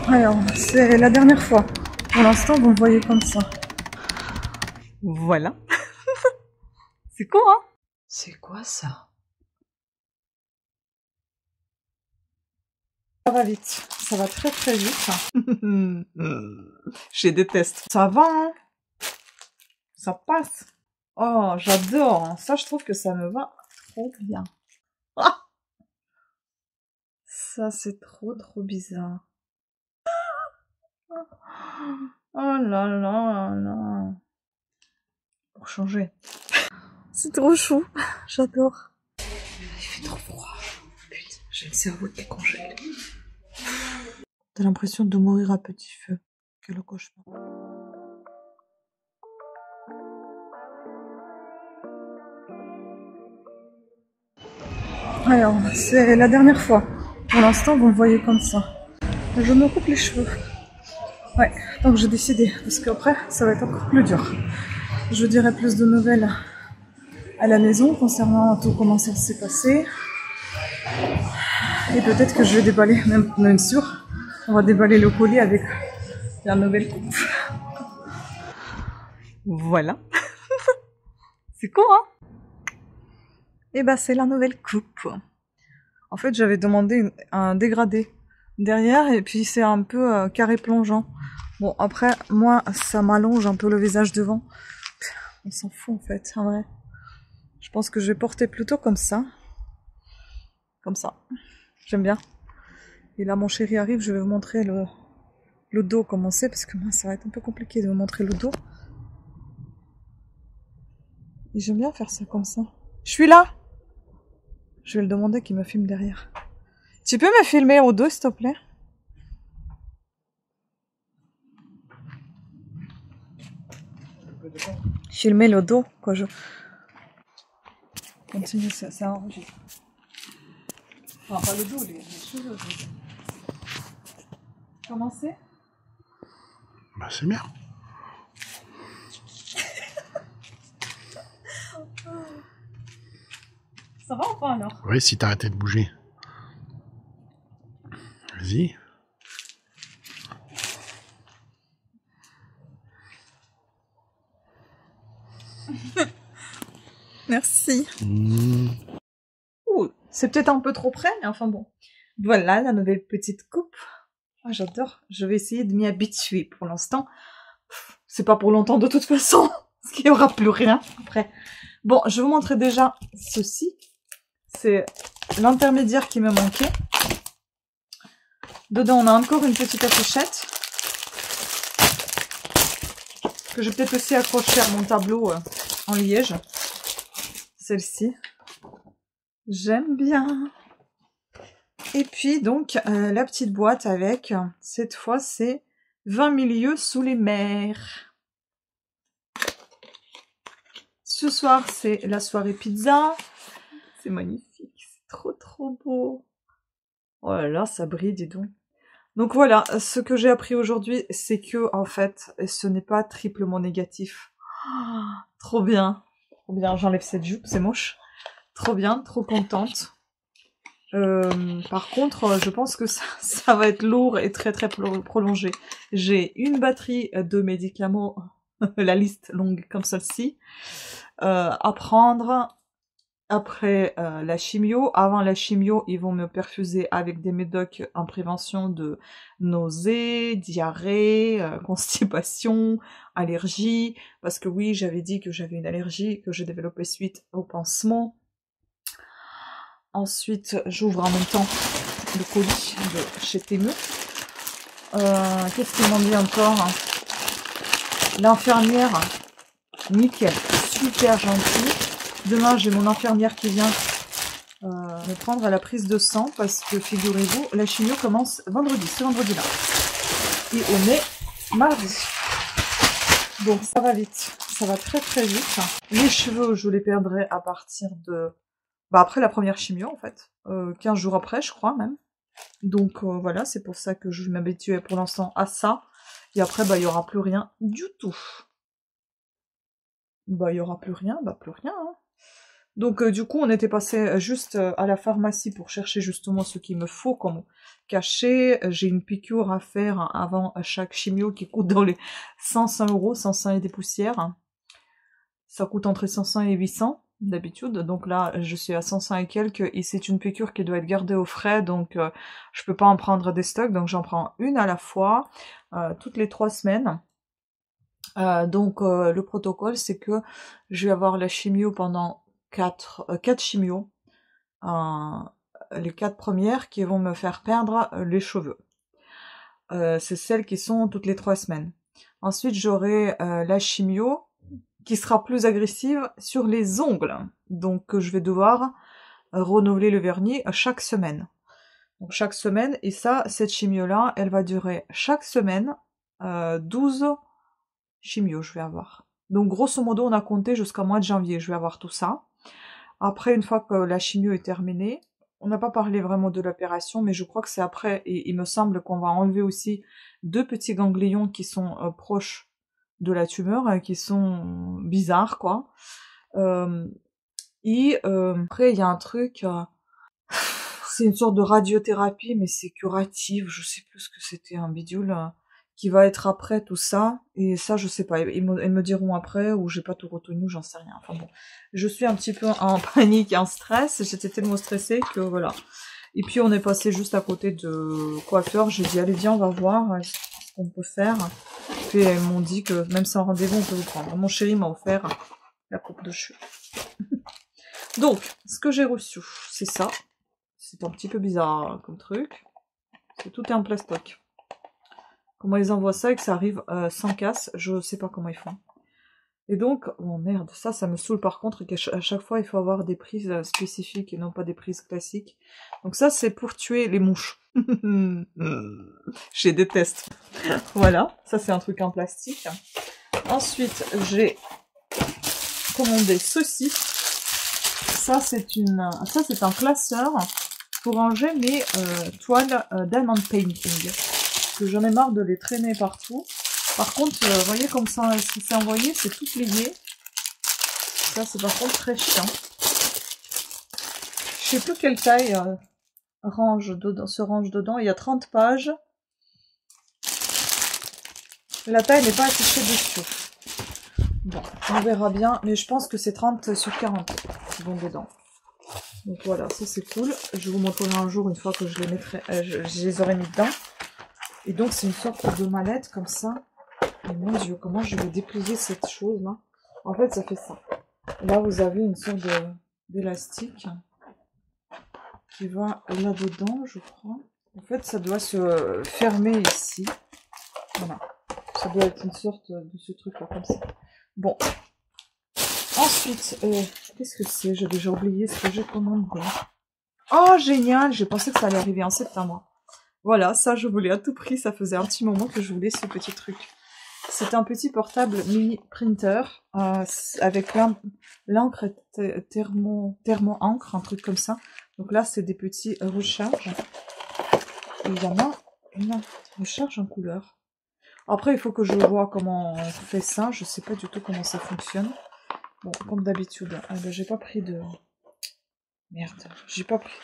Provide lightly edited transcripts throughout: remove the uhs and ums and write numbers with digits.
Alors, c'est la dernière fois. Pour l'instant, vous me voyez comme ça. Voilà. C'est con, hein? C'est quoi ça? Ça va vite. Ça va très très vite. Je déteste. Ça va, hein? Ça passe. Oh, j'adore. Hein. Ça, je trouve que ça me va trop bien. Ah, ça, c'est trop bizarre. Oh là là là. Pour changer. C'est trop chou. J'adore. Il fait trop froid. Putain, j'ai le cerveau qui congèle. T'as l'impression de mourir à petit feu. Quel cauchemar. Alors, c'est la dernière fois. Pour l'instant, vous me voyez comme ça. Je me coupe les cheveux. Ouais, donc j'ai décidé. Parce qu'après, ça va être encore plus dur. Je dirai plus de nouvelles à la maison concernant tout comment ça s'est passé. Et peut-être que je vais déballer, même sûr, on va déballer le colis avec la nouvelle coupe. Voilà. C'est con, hein? Et bah c'est la nouvelle coupe. En fait, j'avais demandé un dégradé derrière et puis c'est un peu carré plongeant. Bon, après, moi, ça m'allonge un peu le visage devant. On s'en fout en fait, en vrai. Je pense que je vais porter plutôt comme ça. Comme ça. J'aime bien. Et là, mon chéri arrive, je vais vous montrer le dos comment c'est, parce que moi, ça va être un peu compliqué de vous montrer le dos. Et j'aime bien faire ça comme ça. Je suis là! Je vais le demander qu'il me filme derrière. Tu peux me filmer au dos, s'il te plaît? Filmer le dos, quoi, je... Continue, ça enregistre. Enfin, pas le dos, les cheveux. Comment c'est? Bah, c'est bien. Ça va ou pas, alors? Oui, si t'arrêtais de bouger. Vas-y. Merci. Ouh, c'est peut-être un peu trop près, mais enfin bon. Voilà la nouvelle petite coupe. Ah, j'adore. Je vais essayer de m'y habituer pour l'instant. C'est pas pour longtemps de toute façon, parce qu'il n'y aura plus rien après. Bon, je vais vous montrer déjà ceci. C'est l'intermédiaire qui me manquait. Dedans, on a encore une petite affichette que je vais peut-être aussi accrocher à mon tableau en liège. Celle-ci. J'aime bien. Et puis donc, la petite boîte avec, cette fois, c'est 20 milieux sous les mers. Ce soir, c'est la soirée pizza. C'est magnifique, c'est trop beau. Oh là là, ça brille, dis donc. Donc voilà, ce que j'ai appris aujourd'hui, c'est que, en fait, ce n'est pas triplement négatif. Oh, trop bien. Trop bien, j'enlève cette jupe, c'est moche. Trop bien, trop contente. Par contre, je pense que ça va être lourd et très prolongé. J'ai une batterie de médicaments, la liste longue comme celle-ci, à prendre après la chimio. Avant la chimio, ils vont me perfuser avec des médocs en prévention de nausées, diarrhée, constipation, allergie. Parce que oui, j'avais dit que j'avais une allergie que j'ai développée suite au pansement. Ensuite, j'ouvre en même temps le colis de chez Temu. Qu'est-ce qu'ils m'ont dit encore? L'infirmière, nickel, super gentille. Demain, j'ai mon infirmière qui vient me prendre à la prise de sang parce que, figurez-vous, la chimio commence vendredi, ce vendredi-là. Et on est mardi. Donc ça va vite, ça va très vite. Les cheveux, je les perdrai à partir de... Bah après la première chimio en fait, 15 jours après je crois même. Donc voilà, c'est pour ça que je m'habitue pour l'instant à ça. Et après bah il n'y aura plus rien du tout. Bah il n'y aura plus rien, bah plus rien. Hein. Donc du coup, on était passé juste à la pharmacie pour chercher justement ce qu'il me faut comme cachet. J'ai une piqûre à faire avant chaque chimio qui coûte dans les 100 euros, 100 et des poussières. Ça coûte entre 500 et 800 d'habitude, donc là je suis à 500 et quelques, et c'est une piqûre qui doit être gardée au frais, donc je peux pas en prendre des stocks, donc j'en prends une à la fois, toutes les 3 semaines. Donc le protocole c'est que je vais avoir la chimio pendant 4 chimios, les 4 premières qui vont me faire perdre les cheveux. C'est celles qui sont toutes les 3 semaines. Ensuite j'aurai la chimio qui sera plus agressive sur les ongles. Donc je vais devoir renouveler le vernis chaque semaine. Donc chaque semaine, et ça, cette chimio-là, elle va durer chaque semaine 12 chimios, je vais avoir. Donc grosso modo, on a compté jusqu'au mois de janvier, je vais avoir tout ça. Après, une fois que la chimio est terminée, on n'a pas parlé vraiment de l'opération, mais je crois que c'est après, et il me semble qu'on va enlever aussi 2 petits ganglions qui sont proches de la tumeur, qui sont bizarres, quoi. Après, il y a un truc, c'est une sorte de radiothérapie, mais c'est curative, je sais plus ce que c'était, un bidule, qui va être après tout ça, et ça, je sais pas, ils me diront après, ou j'ai pas tout retenu, j'en sais rien. Enfin bon, je suis un petit peu en panique et en stress, j'étais tellement stressée que voilà. Et puis on est passé juste à côté de coiffeur, j'ai dit allez viens on va voir ce qu'on peut faire. Puis ils m'ont dit que même sans rendez-vous on peut vous prendre. Mon chéri m'a offert la coupe de cheveux. Donc, ce que j'ai reçu, c'est ça. C'est un petit peu bizarre comme truc. Tout est en plastoc. Comment ils envoient ça et que ça arrive sans casse, je sais pas comment ils font. Et donc, oh merde, ça me saoule par contre, qu'à chaque fois il faut avoir des prises spécifiques et non pas des prises classiques. Donc ça c'est pour tuer les mouches. Je les déteste. Voilà, ça c'est un truc en plastique. Ensuite, j'ai commandé ceci. Ça c'est un classeur pour ranger mes toiles diamond painting. Parce que j'en ai marre de les traîner partout. Par contre, vous voyez comme ça, ce qui s'est envoyé, c'est tout plié. Ça, c'est par contre très chiant. Je sais plus quelle taille se range dedans. Il y a 30 pages. La taille n'est pas affichée dessus. Bon, on verra bien. Mais je pense que c'est 30 sur 40 qui vont dedans. Donc voilà, ça c'est cool. Je vous montrerai un jour une fois que je les mettrai, je les aurai mis dedans. Et donc c'est une sorte de mallette comme ça. Et mon Dieu, comment je vais déplier cette chose-là? En fait, ça fait ça. Là, vous avez une sorte d'élastique qui va là-dedans, je crois. En fait, ça doit se fermer ici. Voilà. Ça doit être une sorte de ce truc-là, comme ça. Bon. Ensuite, qu'est-ce que c'est? J'ai déjà oublié ce que j'ai commandé. Oh, génial! J'ai pensé que ça allait arriver en septembre. Voilà, ça, je voulais à tout prix. Ça faisait un petit moment que je voulais ce petit truc. C'est un petit portable mini printer avec l'encre thermo-encre, un truc comme ça. Donc là, c'est des petits recharges. Et il y en a une recharge en couleur. Après, il faut que je vois comment on fait ça. Je sais pas du tout comment ça fonctionne. Bon, comme d'habitude. Ben, j'ai pas pris de... Merde, j'ai pas pris...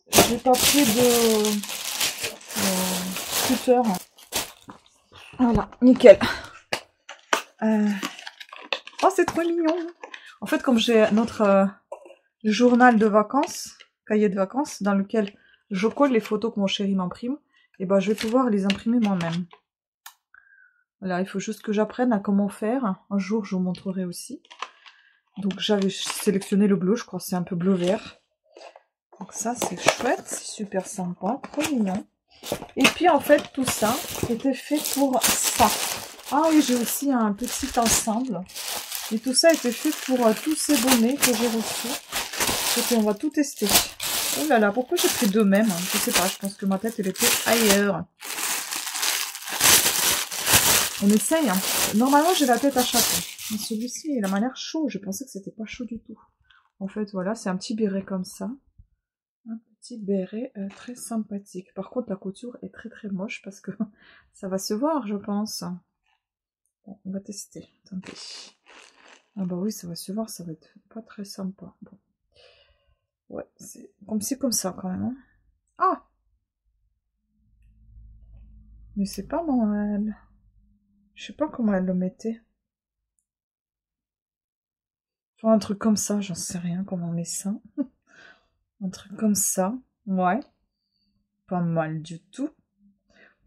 J'ai pas pris de... scooter. Voilà, nickel. Oh, c'est trop mignon. En fait, comme j'ai notre journal de vacances, cahier de vacances, dans lequel je colle les photos que mon chéri m'imprime, et ben je vais pouvoir les imprimer moi-même. Voilà, il faut juste que j'apprenne à comment faire. Un jour, je vous montrerai aussi. Donc, j'avais sélectionné le bleu, je crois que c'est un peu bleu-vert. Donc ça, c'est chouette, c'est super sympa, trop mignon. Et puis, en fait, tout ça était fait pour ça. Ah oui, j'ai aussi un petit ensemble. Et tout ça était fait pour tous ces bonnets que j'ai reçus. Et on va tout tester. Oh là là, pourquoi j'ai pris deux mêmes? Je sais pas, je pense que ma tête, elle était ailleurs. On essaye, hein. Normalement, j'ai la tête à chapeau. Mais celui-ci, il a l'air chaud. Je pensais que c'était pas chaud du tout. En fait, voilà, c'est un petit béret comme ça. Un petit béret très sympathique. Par contre, la couture est très très moche parce que ça va se voir, je pense. Bon, on va tester. Attendez. Ah bah oui, ça va se voir, ça va être pas très sympa. Bon. Ouais, c'est comme ci, comme ça quand même. Hein. Ah! Mais c'est pas mal. Je sais pas comment elle le mettait. Enfin, un truc comme ça, j'en sais rien comment on met ça. Un truc comme ça. Ouais. Pas mal du tout.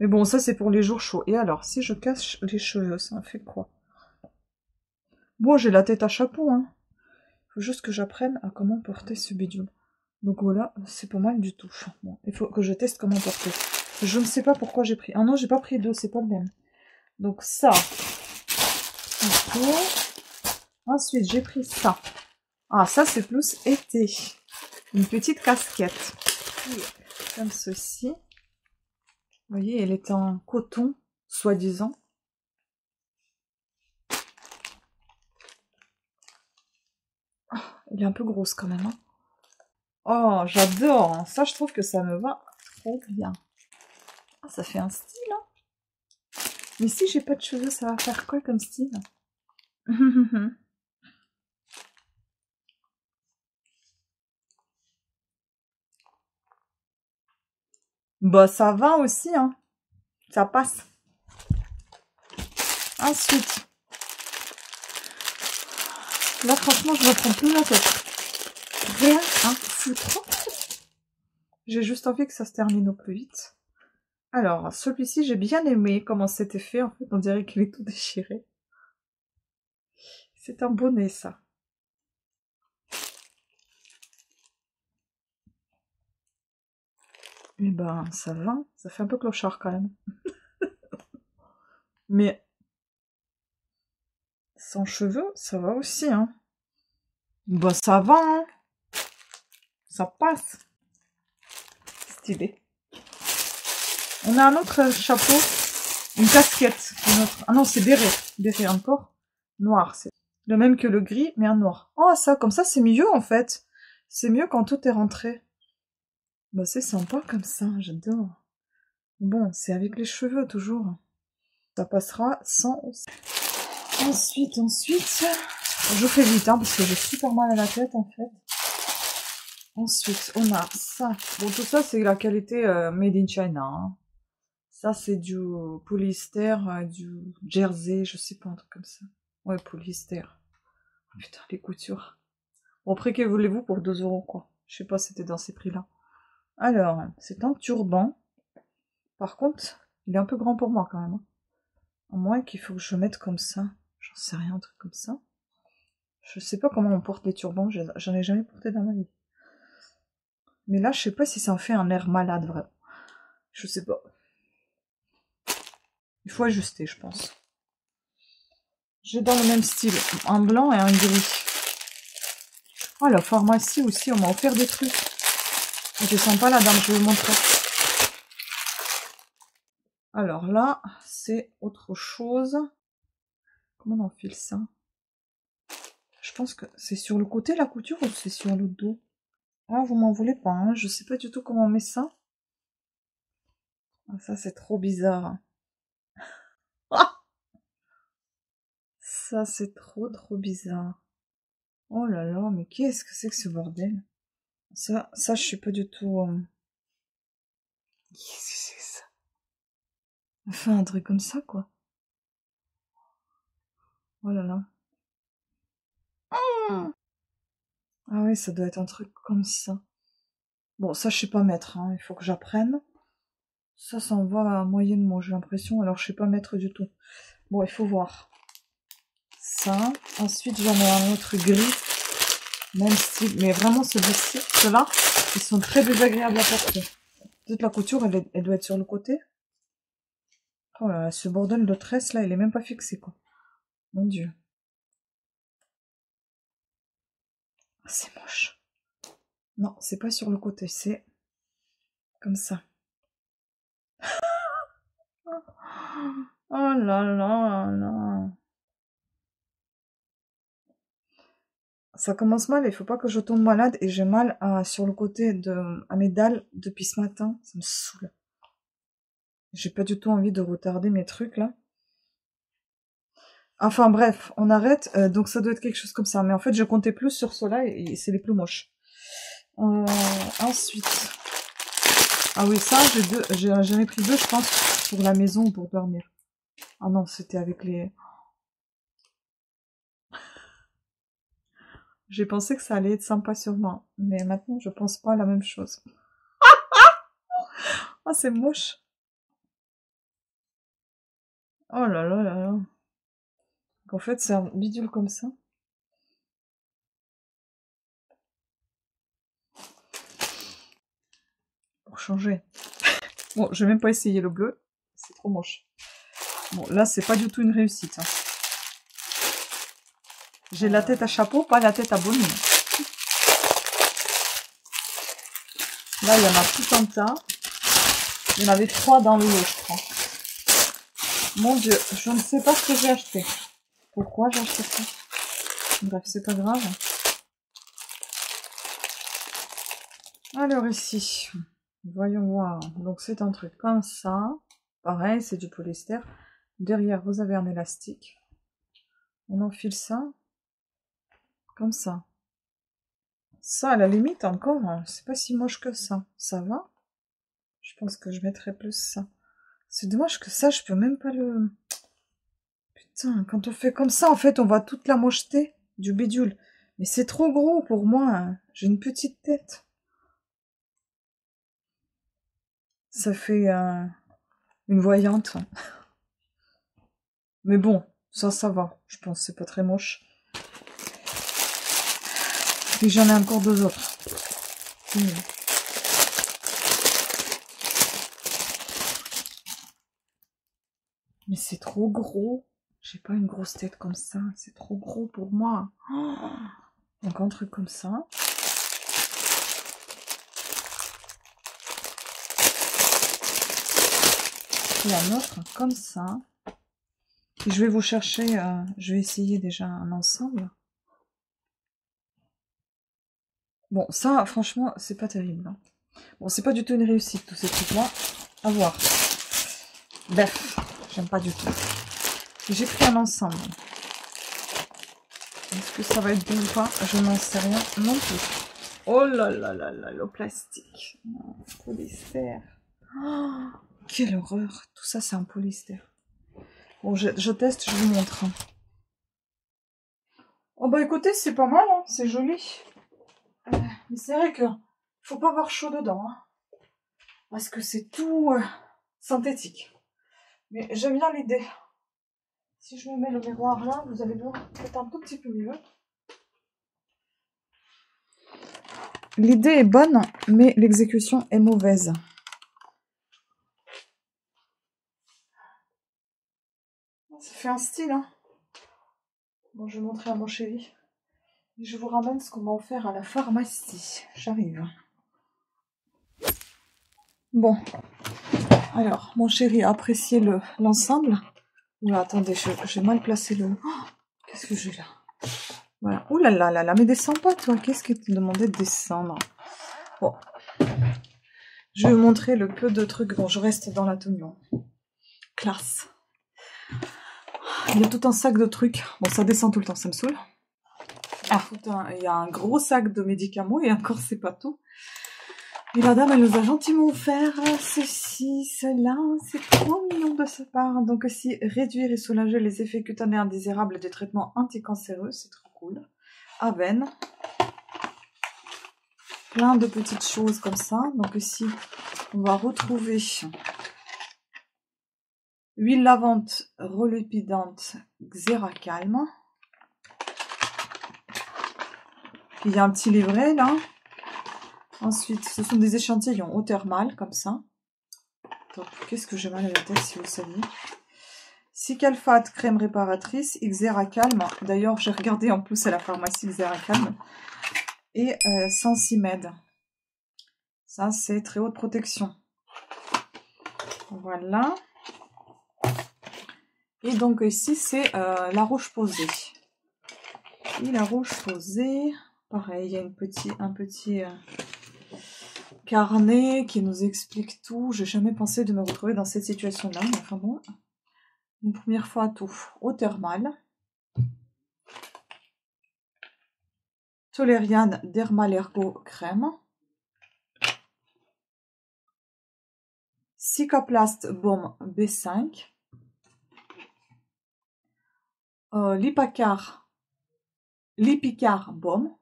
Mais bon, ça c'est pour les jours chauds. Et alors, si je cache les cheveux, ça fait quoi? Bon, j'ai la tête à chapeau, hein. Faut juste que j'apprenne à comment porter ce bidule. Donc voilà, c'est pas mal du tout. Bon, il faut que je teste comment porter. Je ne sais pas pourquoi j'ai pris. Ah non, j'ai pas pris deux, c'est pas le même. Donc ça. Ok. Ensuite, j'ai pris ça. Ah, ça c'est plus été. Une petite casquette. Comme ceci. Vous voyez, elle est en coton, soi-disant. Oh, elle est un peu grosse quand même. Hein. Oh, j'adore. Hein. Ça, je trouve que ça me va trop bien. Ah, ça fait un style. Hein. Mais si j'ai pas de cheveux, ça va faire quoi comme style? Bah, ça va aussi, hein. Ça passe. Ensuite, là, franchement, je me prends plus la tête. Rien à foutre. J'ai juste envie que ça se termine au plus vite. Alors, celui-ci, j'ai bien aimé comment c'était fait. En fait, on dirait qu'il est tout déchiré. C'est un bonnet, ça. Eh ben, ça va. Ça fait un peu clochard, quand même. Mais, sans cheveux, ça va aussi, hein. Bah, ça va, hein. Ça passe. Stylé. On a un autre chapeau. Une casquette. Ah non, c'est béret. Béret encore. Noir, c'est le même que le gris, mais un noir. Oh, ça, comme ça, c'est mieux, en fait. C'est mieux quand tout est rentré. Bah, c'est sympa comme ça, j'adore. Bon, c'est avec les cheveux, toujours. Ça passera sans aussi. Ensuite, je fais vite, hein, parce que j'ai super mal à la tête, en fait. Ensuite, on a ça. Bon, tout ça, c'est la qualité made in China. Hein. Ça, c'est du polyester, du jersey, je sais pas, un truc comme ça. Ouais, polyester. Oh, putain, les coutures. Bon, après, que voulez-vous pour 2 €, quoi. Je sais pas si c'était dans ces prix-là. Alors, c'est un turban. Par contre, il est un peu grand pour moi, quand même. Hein. À moins qu'il faut que je mette comme ça. J'en sais rien, un truc comme ça. Je sais pas comment on porte les turbans, j'en ai jamais porté dans ma vie. Mais là, je sais pas si ça en fait un air malade, vraiment. Je sais pas. Il faut ajuster, je pense. J'ai dans le même style, un blanc et un gris. Oh, la pharmacie aussi, on m'a offert des trucs. Je sens pas la dame, je vais vous montrer. Alors là, c'est autre chose. Comment on enfile ça? Je pense que c'est sur le côté la couture ou c'est sur le dos? Ah, vous m'en voulez pas, hein, je sais pas du tout comment on met ça. Ah, ça, c'est trop bizarre. Ah, ça, c'est trop bizarre. Oh là là, mais qu'est-ce que c'est que ce bordel? Ça, je sais pas du tout... Qu'est-ce que c'est que ça? Enfin, un truc comme ça, quoi. Oh là là. Ah oui, ça doit être un truc comme ça. Bon, ça, je sais pas mettre, hein. Il faut que j'apprenne. Ça en va moyennement, j'ai l'impression. Alors, je sais pas mettre du tout. Bon, il faut voir. Ça. Ensuite, j'en ai un autre gris. Même style. Mais vraiment, celui-ci, ceux-là, ils sont très désagréables à porter. Peut-être la couture, elle doit être sur le côté. Oh là là, ce bordel de tresse, là, il est même pas fixé, quoi. Mon Dieu. C'est moche. Non, c'est pas sur le côté, c'est comme ça. Oh là là là. Ça commence mal, il faut pas que je tombe malade et j'ai mal sur le côté à mes dalles depuis ce matin. Ça me saoule. J'ai pas du tout envie de retarder mes trucs là. Enfin bref, on arrête. Donc ça doit être quelque chose comme ça. Mais en fait, je comptais plus sur ceux-là et c'est les plus moches. Ensuite... Ah oui, ça, j'en ai pris deux, je pense, pour la maison ou pour dormir. Ah non, c'était avec les... J'ai pensé que ça allait être sympa sur moi. Mais maintenant, je pense pas à la même chose. Ah, c'est moche. Oh là là là là. En fait, c'est un bidule comme ça. Pour changer. Bon, je vais même pas essayer le bleu. C'est trop moche. Bon, là, c'est pas du tout une réussite. Hein. J'ai la tête à chapeau, pas la tête à bonnet. Là, il y en a tout un tas. Il y en avait 3 dans le lot, je crois. Mon Dieu, je ne sais pas ce que j'ai acheté. Pourquoi j'ai acheté ça? Bref, c'est pas grave. Alors ici, voyons voir. Donc c'est un truc comme ça. Pareil, c'est du polyester. Derrière, vous avez un élastique. On enfile ça. Comme ça. Ça, à la limite, encore, hein, c'est pas si moche que ça. Ça va? Je pense que je mettrais plus ça. C'est dommage que ça, je peux même pas le... Putain, quand on fait comme ça, en fait, on voit toute la mocheté du bidule. Mais c'est trop gros pour moi. Hein. J'ai une petite tête. Ça fait une voyante. Mais bon, ça va. Je pense que c'est pas très moche. Et j'en ai encore 2 autres. Mais c'est trop gros. J'ai pas une grosse tête comme ça. C'est trop gros pour moi. Oh, donc un truc comme ça. Et un autre comme ça. Et je vais vous chercher, je vais essayer déjà un ensemble. Bon, ça, franchement, c'est pas terrible. Hein. Bon, c'est pas du tout une réussite, tous ces trucs-là. À voir. Bref, j'aime pas du tout. J'ai pris un ensemble. Est-ce que ça va être bon ou pas? Je n'en sais rien non plus. Oh là là là là, le plastique. Oh, polyester. Oh, quelle horreur. Tout ça, c'est un polyester. Bon, je teste, je vous montre. Oh bah écoutez, c'est pas mal, hein, c'est joli. Mais c'est vrai que faut pas avoir chaud dedans. Hein, parce que c'est tout synthétique. Mais j'aime bien l'idée. Si je me mets le miroir là, vous allez voir peut-être un tout petit peu mieux. L'idée est bonne, mais l'exécution est mauvaise. Ça fait un style, hein. Bon, je vais montrer à mon chéri. Et je vous ramène ce qu'on m'a offert à la pharmacie. J'arrive. Bon. Alors, mon chéri a apprécié l'ensemble. Oula, attendez, j'ai mal placé le... Oh, qu'est-ce que j'ai là? Voilà. Ouh là là là là, mais descends pas, toi. Qu'est-ce que tu demandais de descendre? Bon. Je vais vous montrer le peu de trucs. Bon, je reste dans la tenue. Classe. Il y a tout un sac de trucs. Bon, ça descend tout le temps, ça me saoule. Ah, il y a un gros sac de médicaments et encore, c'est pas tout. Et la dame, elle nous a gentiment offert ceci, cela. C'est trop mignon de sa part. Donc aussi, réduire et soulager les effets cutanés indésirables des traitements anticancéreux. C'est trop cool. Avène. Plein de petites choses comme ça. Donc ici, on va retrouver huile lavante relépidante Xéracalme. Il y a un petit livret là. Ensuite, ce sont des échantillons eau thermale, comme ça. Qu'est-ce que j'ai mal à la tête, si vous le saviez. Cicalfate, crème réparatrice, Xéracalme. D'ailleurs, j'ai regardé en plus à la pharmacie Xéracalme. Et Sensimède. Ça, c'est très haute protection. Voilà. Et donc ici, c'est la Roche-Posay. Et la Roche-Posay, pareil, il y a un petit carnet qui nous explique tout. J'ai jamais pensé de me retrouver dans cette situation-là, mais enfin bon. Une première fois tout. Eau thermale. Toleriane Dermalergo crème. Cicaplast Baume B5. Lipicar Baume.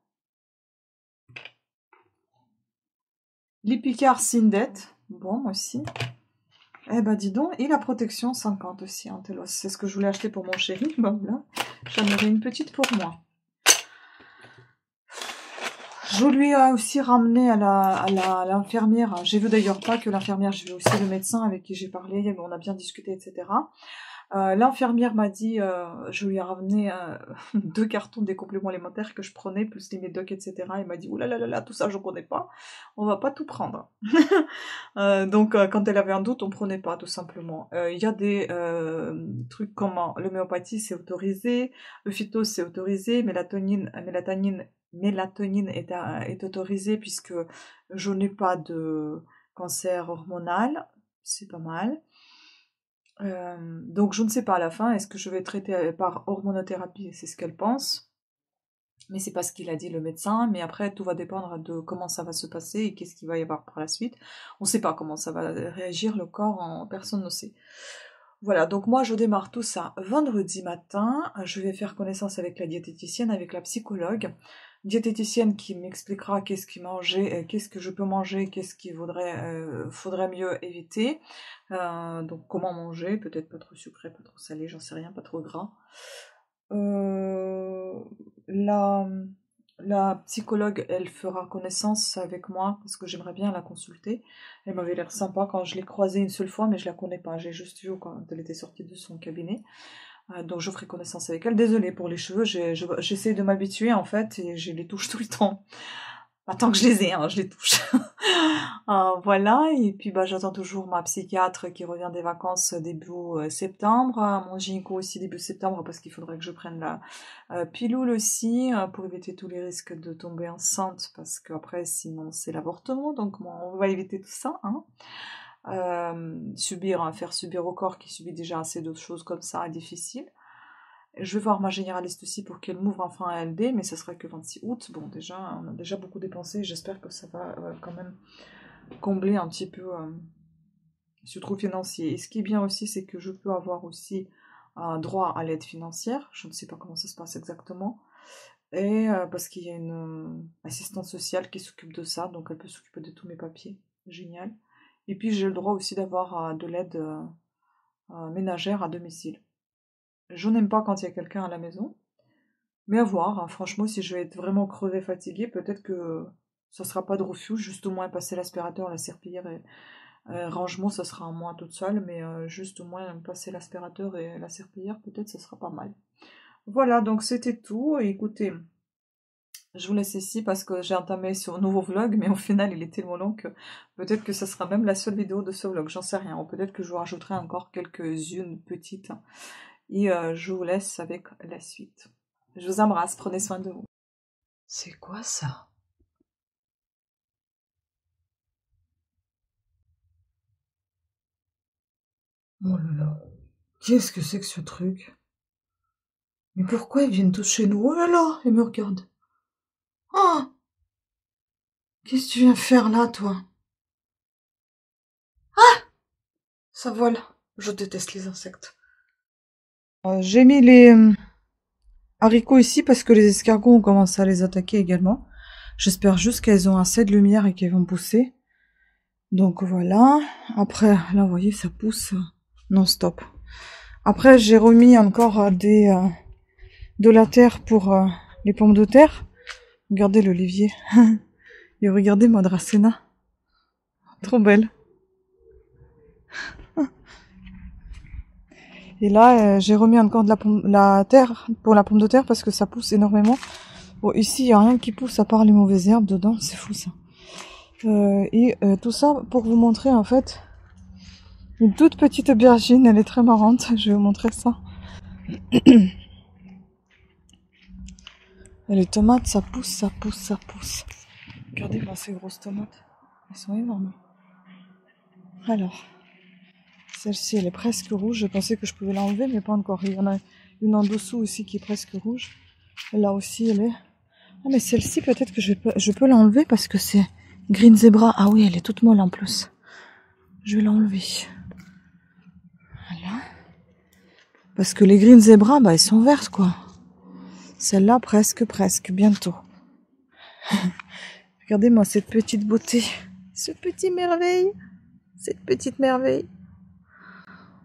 Lipicar Sindet Baume aussi. Eh ben dis donc, et la protection 50 aussi, hein, Telos. C'est ce que je voulais acheter pour mon chéri. Bon, là, j'en aurai une petite pour moi. Je lui ai aussi ramené à l'infirmière. J'ai vu d'ailleurs pas que l'infirmière, j'ai vu aussi le médecin avec qui j'ai parlé. On a bien discuté, etc. L'infirmière m'a dit, je lui ai ramené 2 cartons des compléments alimentaires que je prenais, plus les médocs, etc. Elle m'a dit, oulala, tout ça je connais pas, on va pas tout prendre. Donc quand elle avait un doute, on prenait pas, tout simplement. Il y a des trucs comme l'homéopathie, c'est autorisé, le phyto, c'est autorisé, mélatonine est autorisée puisque je n'ai pas de cancer hormonal, c'est pas mal. Donc je ne sais pas à la fin, est-ce que je vais traiter par hormonothérapie, c'est ce qu'elle pense, mais c'est pas ce qu'il a dit le médecin, mais après tout va dépendre de comment ça va se passer et qu'est-ce qu'il va y avoir par la suite. On ne sait pas comment ça va réagir le corps, personne ne sait. Voilà, donc moi je démarre tout ça vendredi matin, je vais faire connaissance avec la diététicienne, avec la psychologue, diététicienne qui m'expliquera qu'est-ce qu'il mangeait, qu'est-ce que je peux manger, qu'est-ce qu'il faudrait mieux éviter, donc comment manger, peut-être pas trop sucré, pas trop salé, j'en sais rien, pas trop gras. La psychologue, elle fera connaissance avec moi parce que j'aimerais bien la consulter. Elle m'avait l'air sympa quand je l'ai croisée une seule fois, mais je la connais pas. J'ai juste vu quand elle était sortie de son cabinet. Donc je ferai connaissance avec elle. Désolée pour les cheveux, j'essaie de m'habituer en fait et je les touche tout le temps. Pas tant que je les ai, hein, je les touche. Voilà, et puis j'attends toujours ma psychiatre qui revient des vacances début septembre, mon gynéco aussi début septembre parce qu'il faudrait que je prenne la pilule aussi pour éviter tous les risques de tomber enceinte parce qu'après sinon c'est l'avortement, donc on va éviter tout ça. Hein. Faire subir au corps qui subit déjà assez d'autres choses comme ça est difficile. Je vais voir ma généraliste aussi pour qu'elle m'ouvre enfin un LD, mais ça sera que 26 août. Bon, déjà, on a déjà beaucoup dépensé. J'espère que ça va quand même combler un petit peu ce trou financier. Et ce qui est bien aussi, c'est que je peux avoir aussi un droit à l'aide financière. Je ne sais pas comment ça se passe exactement. Et parce qu'il y a une assistante sociale qui s'occupe de ça, donc elle peut s'occuper de tous mes papiers. Génial. Et puis j'ai le droit aussi d'avoir de l'aide ménagère à domicile. Je n'aime pas quand il y a quelqu'un à la maison, mais à voir, hein. Franchement, si je vais être vraiment crevée, fatiguée, peut-être que ça sera pas de refuge, juste au moins passer l'aspirateur, la serpillière et rangement, ça sera à moi toute seule, mais juste au moins passer l'aspirateur et la serpillière, peut-être ça sera pas mal. Voilà, donc c'était tout. Et écoutez, je vous laisse ici parce que j'ai entamé sur un nouveau vlog, mais au final il est tellement long que peut-être que ça sera même la seule vidéo de ce vlog, j'en sais rien, ou peut-être que je vous rajouterai encore quelques-unes petites. Et je vous laisse avec la suite. Je vous embrasse, prenez soin de vous. C'est quoi ça? Oh là là, qu'est-ce que c'est que ce truc? Mais pourquoi ils viennent tous chez nous? Oh là là, ils me regardent. Ah! Qu'est-ce que tu viens faire là, toi? Ah! Ça vole. Je déteste les insectes. J'ai mis les haricots ici parce que les escargots ont commencé à les attaquer également. J'espère juste qu'elles ont assez de lumière et qu'elles vont pousser. Donc voilà. Après, là, vous voyez, ça pousse non-stop. Après, j'ai remis encore de la terre pour les pommes de terre. Regardez l'olivier. Et regardez ma dracena. Trop belle. Et là, j'ai remis encore de la terre pour la pomme de terre parce que ça pousse énormément. Bon, ici, il n'y a rien qui pousse à part les mauvaises herbes dedans. C'est fou, ça. Et tout ça pour vous montrer, en fait, une toute petite aubergine. Elle est très marrante. Je vais vous montrer ça. Et les tomates, ça pousse, ça pousse, ça pousse. Regardez-moi ces grosses tomates. Elles sont énormes. Alors, celle-ci, elle est presque rouge. Je pensais que je pouvais l'enlever, mais pas encore. Il y en a une en dessous aussi qui est presque rouge. Là aussi, elle est. Ah mais celle-ci peut-être que je peux l'enlever parce que c'est Green Zebra. Ah oui, elle est toute molle en plus. Je vais l'enlever. Voilà. Parce que les Green Zebra, bah, elles sont vertes quoi. Celle-là presque, bientôt. Regardez-moi cette petite beauté. Ce petit merveille. Cette petite merveille.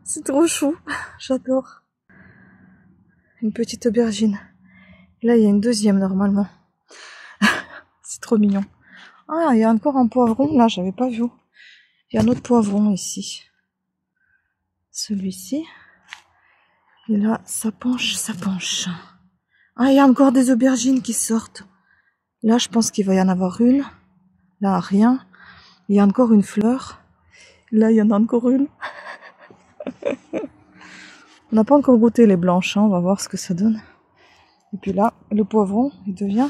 C'est trop chou. J'adore. Une petite aubergine. Et là, il y a une deuxième normalement. C'est trop mignon. Ah, il y a encore un poivron. Là, j'avais pas vu. Il y a un autre poivron ici. Celui-ci. Et là, ça penche, ça penche. Ah, il y a encore des aubergines qui sortent. Là, je pense qu'il va y en avoir une. Là, rien. Il y a encore une fleur. Là, il y en a encore une. On n'a pas encore goûté les blanches, hein. On va voir ce que ça donne. Et puis là, le poivron, il devient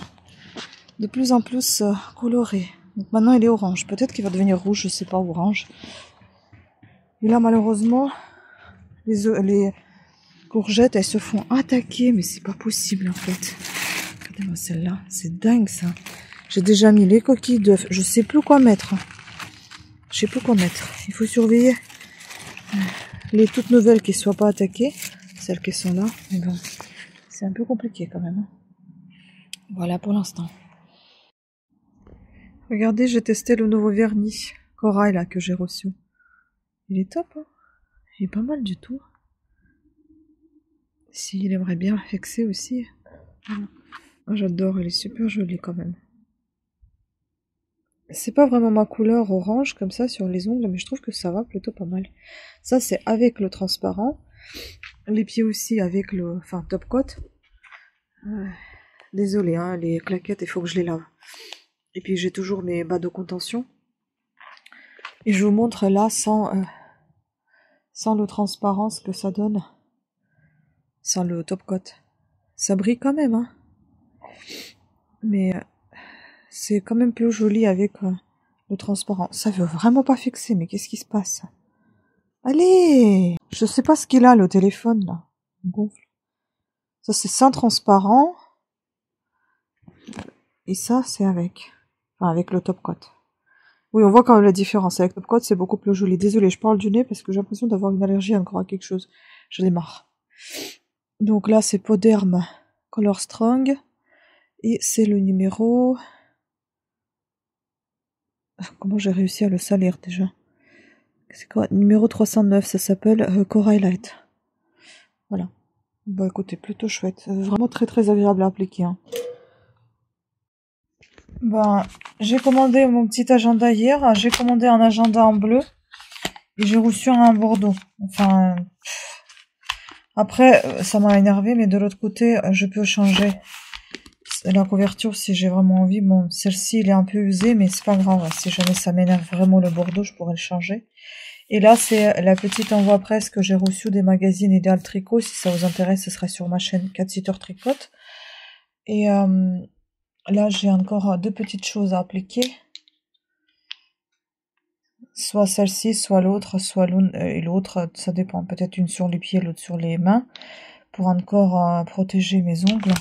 de plus en plus coloré. Donc maintenant, il est orange. Peut-être qu'il va devenir rouge, je sais pas, orange. Et là, malheureusement, les courgettes, elles se font attaquer. Mais c'est pas possible, en fait. Regardez-moi celle-là. C'est dingue, ça. J'ai déjà mis les coquilles d'œufs. Je sais plus quoi mettre. Je sais plus quoi mettre. Il faut surveiller les toutes nouvelles qui ne soient pas attaquées. Celles qui sont là. Mais bon, c'est un peu compliqué quand même. Voilà pour l'instant. Regardez, j'ai testé le nouveau vernis corail là que j'ai reçu. Il est top, hein. Il est pas mal du tout. Si, il aimerait bien fixer aussi. Moi, j'adore, il est super joli quand même. C'est pas vraiment ma couleur orange comme ça sur les ongles, mais je trouve que ça va plutôt pas mal. Ça, c'est avec le transparent. Les pieds aussi avec le... Enfin, top coat. Désolée, hein, les claquettes, il faut que je les lave. Et puis, j'ai toujours mes bas de contention. Et je vous montre là, sans le transparent, ce que ça donne. Sans le top coat. Ça brille quand même, hein. Mais... c'est quand même plus joli avec le transparent. Ça veut vraiment pas fixer, mais qu'est-ce qui se passe? Allez! Je sais pas ce qu'il a, le téléphone, là. Il gonfle. Ça, c'est sans transparent. Et ça, c'est avec. Enfin, avec le top coat. Oui, on voit quand même la différence. Avec le top coat, c'est beaucoup plus joli. Désolée, je parle du nez parce que j'ai l'impression d'avoir une allergie encore à quelque chose. J'en ai marre. Donc là, c'est Poderm Color Strong. Et c'est le numéro... Comment j'ai réussi à le salir déjà? C'est quoi? Numéro 309, ça s'appelle Corail Light. Voilà. Bah écoutez, plutôt chouette. Vraiment très très agréable à appliquer. Hein. Ben, j'ai commandé mon petit agenda hier. J'ai commandé un agenda en bleu. Et j'ai reçu un en bordeaux. Enfin... Après, ça m'a énervé, mais de l'autre côté, je peux changer la couverture si j'ai vraiment envie. Bon, celle-ci, elle est un peu usée, mais c'est pas grave. Si jamais ça m'énerve vraiment le bordeaux, je pourrais le changer. Et là, c'est la petite envoi presse que j'ai reçue des magazines Idéal Tricot. Si ça vous intéresse, ce sera sur ma chaîne 4 heures tricote. Et là, j'ai encore deux petites choses à appliquer. Soit celle-ci, soit l'autre, soit l'une et l'autre. Ça dépend. Peut-être une sur les pieds, l'autre sur les mains. Pour encore protéger mes ongles.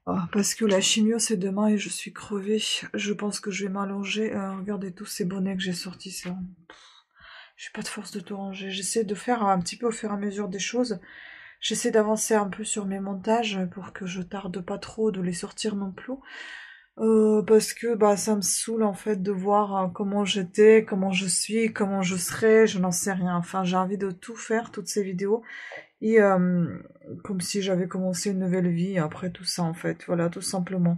Oh, parce que la chimio, c'est demain et je suis crevée. Je pense que je vais m'allonger. Regardez tous ces bonnets que j'ai sortis. C'est... J'ai pas de force de tout ranger. J'essaie de faire un petit peu au fur et à mesure des choses. J'essaie d'avancer un peu sur mes montages pour que je tarde pas trop de les sortir non plus. Parce que bah ça me saoule en fait de voir comment j'étais, comment je suis, comment je serai, je n'en sais rien. Enfin, j'ai envie de tout faire, toutes ces vidéos. Et comme si j'avais commencé une nouvelle vie après tout ça en fait. Voilà, tout simplement.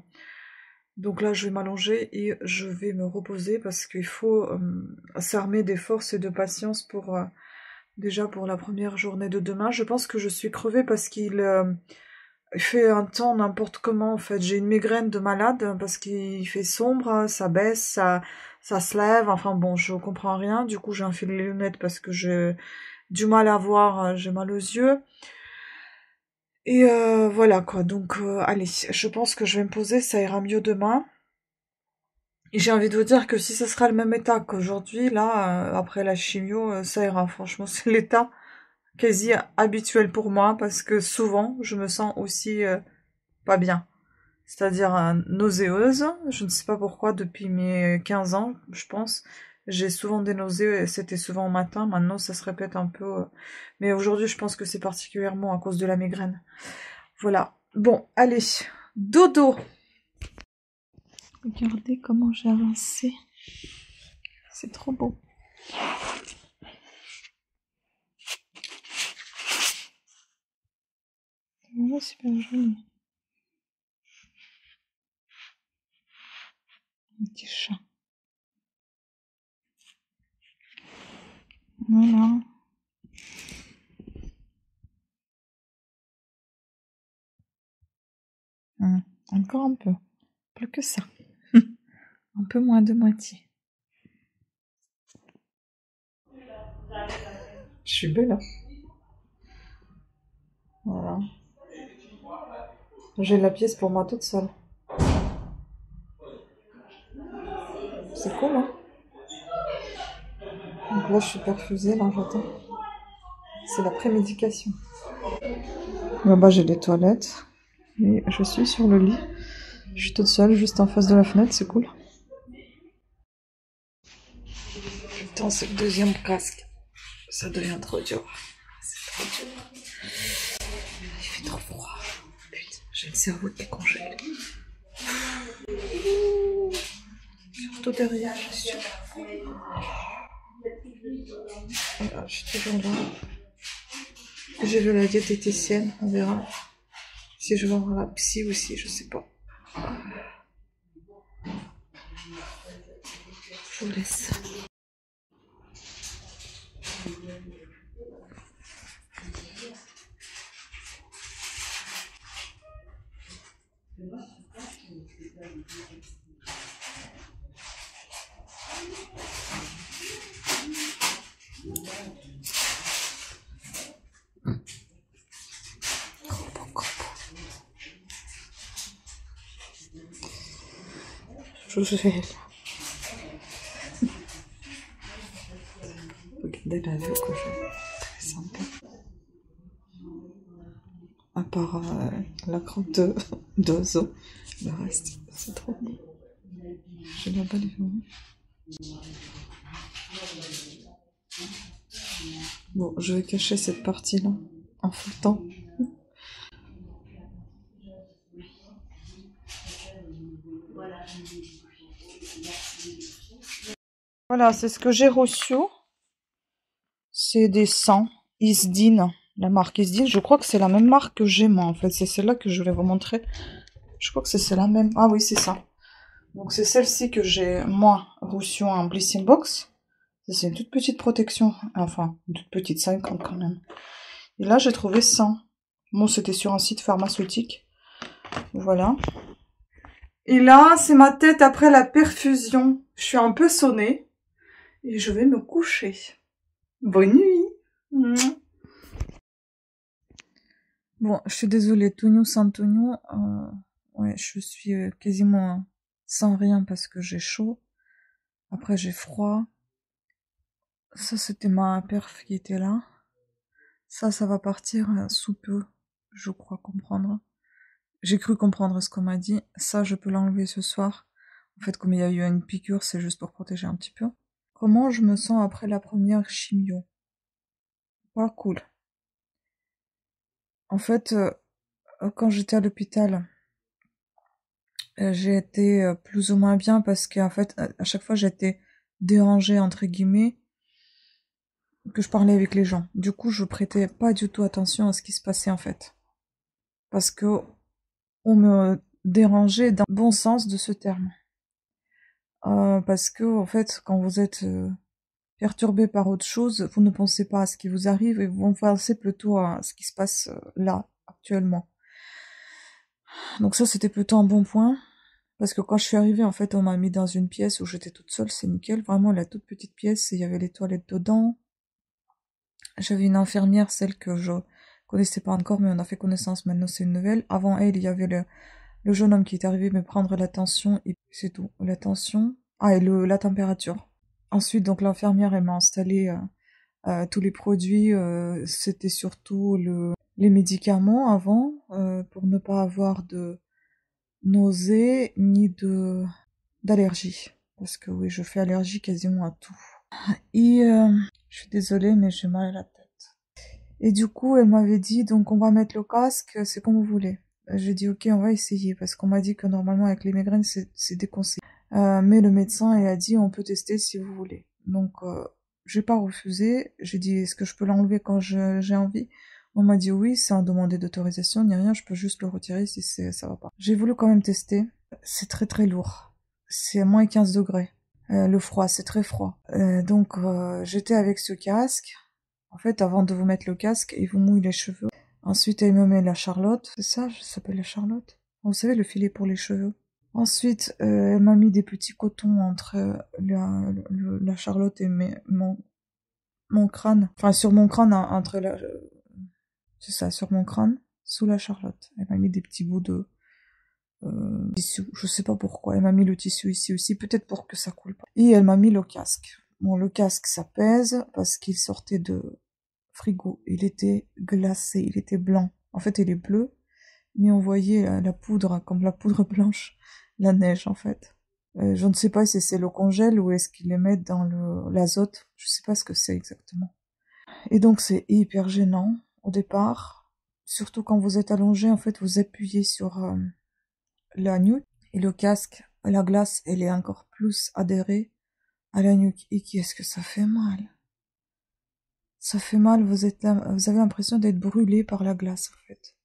Donc là, je vais m'allonger et je vais me reposer parce qu'il faut s'armer des forces et de patience pour déjà pour la première journée de demain. Je pense que je suis crevée parce qu'il fait un temps n'importe comment en fait. J'ai une migraine de malade parce qu'il fait sombre, ça baisse, ça se lève. Enfin bon, je comprends rien. Du coup, j'ai enfilé les lunettes parce que j'ai du mal à voir, j'ai mal aux yeux. Et voilà quoi, donc allez, je pense que je vais me poser, ça ira mieux demain. Et j'ai envie de vous dire que si ce sera le même état qu'aujourd'hui, là, après la chimio, ça ira. Franchement, c'est l'état quasi habituel pour moi, parce que souvent, je me sens aussi pas bien. c'est-à-dire nauséeuse. Je ne sais pas pourquoi, depuis mes 15 ans, je pense. J'ai souvent des nausées, et c'était souvent au matin. Maintenant, ça se répète un peu. Mais aujourd'hui, je pense que c'est particulièrement à cause de la migraine. Voilà. Bon, allez. Dodo. Regardez comment j'ai avancé. C'est trop beau. C'est super joli. Un petit chat. Voilà. Encore un peu. Plus que ça. Un peu moins de moitié. Je suis belle, hein. Voilà. J'ai la pièce pour moi toute seule. C'est cool, hein. Donc là, je suis perfusée, là, j'attends. C'est la prémédication. Là-bas, j'ai les toilettes. Et je suis sur le lit. Je suis toute seule, juste en face de la fenêtre, c'est cool. Putain, c'est le deuxième casque. Ça devient trop dur. C'est trop dur. Il fait trop froid. Putain, j'ai le cerveau qui congèle. Surtout derrière, je suis super froid. Voilà, je suis toujours là. J'ai vu la diététicienne, on verra. Si je vais voir la psy aussi, je sais pas. Je vous laisse. Je vais... Regardez la vue que j'ai. Très sympa. À part la crotte d'oiseau. Le reste, c'est trop beau. J'ai là-bas les vues. Bon, je vais cacher cette partie-là en flottant. Voilà, c'est ce que j'ai reçu. C'est des 100 Isdin, la marque Isdin. Je crois que c'est la même marque que j'ai moi en fait. C'est celle-là que je voulais vous montrer. Je crois que c'est la même. Ah oui, c'est ça. Donc c'est celle-ci que j'ai moi reçue en Blissing Box. C'est une toute petite protection. Enfin, une toute petite, 50 quand même. Et là, j'ai trouvé 100. Bon, c'était sur un site pharmaceutique. Voilà. Et là, c'est ma tête après la perfusion. Je suis un peu sonnée. Et je vais me coucher. Bonne nuit. Bon, je suis désolée, Tonio sans Tonio, ouais, je suis quasiment sans rien parce que j'ai chaud. Après, j'ai froid. Ça, c'était ma perf qui était là. Ça va partir sous peu, je crois comprendre. J'ai cru comprendre ce qu'on m'a dit. Ça, je peux l'enlever ce soir. En fait, comme il y a eu une piqûre, c'est juste pour protéger un petit peu. Comment je me sens après la première chimio? Pas cool. En fait, quand j'étais à l'hôpital, j'ai été plus ou moins bien parce qu'en fait, à chaque fois, j'étais dérangée, entre guillemets, que je parlais avec les gens. Du coup, je prêtais pas du tout attention à ce qui se passait, en fait. Parce que on me dérangeait dans le bon sens de ce terme. Parce que, en fait, quand vous êtes perturbé par autre chose, vous ne pensez pas à ce qui vous arrive et vous pensez plutôt à ce qui se passe là, actuellement. Donc ça, c'était plutôt un bon point. Parce que quand je suis arrivée, en fait, on m'a mis dans une pièce où j'étais toute seule, c'est nickel. Vraiment, la toute petite pièce, il y avait les toilettes dedans. J'avais une infirmière, celle que je connaissais pas encore, mais on a fait connaissance, maintenant c'est une nouvelle. Avant elle, il y avait le jeune homme qui est arrivé me prendre la tension, et c'est tout. La tension, et la température. Ensuite, donc l'infirmière, elle m'a installé tous les produits, c'était surtout les médicaments avant, pour ne pas avoir nausées ni d'allergie. Parce que oui, je fais allergie quasiment à tout. Et je suis désolée, mais j'ai mal à la tête. Et du coup, elle m'avait dit, donc on va mettre le casque, c'est comme vous voulez. J'ai dit, ok, on va essayer, parce qu'on m'a dit que normalement, avec les migraines, c'est déconseillé. Mais le médecin, il a dit, on peut tester si vous voulez. Donc, j'ai pas refusé. J'ai dit, est-ce que je peux l'enlever quand j'ai envie? On m'a dit oui, sans demander d'autorisation ni rien, je peux juste le retirer si ça va pas. J'ai voulu quand même tester. C'est très très lourd. C'est à moins 15 degrés. Le froid, c'est très froid. Donc, j'étais avec ce casque. En fait, avant de vous mettre le casque, il vous mouille les cheveux. Ensuite, elle me met la Charlotte. C'est ça, ça s'appelle la Charlotte. Vous savez, le filet pour les cheveux. Ensuite, elle m'a mis des petits cotons entre la Charlotte et mon crâne. Enfin, sur mon crâne, entre la... C'est ça, sur mon crâne, sous la Charlotte. Elle m'a mis des petits bouts de tissu. Je sais pas pourquoi. Elle m'a mis le tissu ici aussi, peut-être pour que ça coule pas. Et elle m'a mis le casque. Bon, le casque, ça pèse parce qu'il sortait de frigo. Il était glacé, il était blanc. En fait, il est bleu, mais on voyait la poudre, comme la poudre blanche, la neige en fait. Je ne sais pas si c'est le congèle ou est-ce qu'ils les mettent dans l'azote. Je sais pas ce que c'est exactement. Et donc c'est hyper gênant au départ. Surtout quand vous êtes allongé, en fait, vous appuyez sur la nuque et le casque, la glace, elle est encore plus adhérée à la nuque. Et qu'est-ce que ça fait mal. Ça fait mal, vous avez l'impression d'être brûlé par la glace, en fait.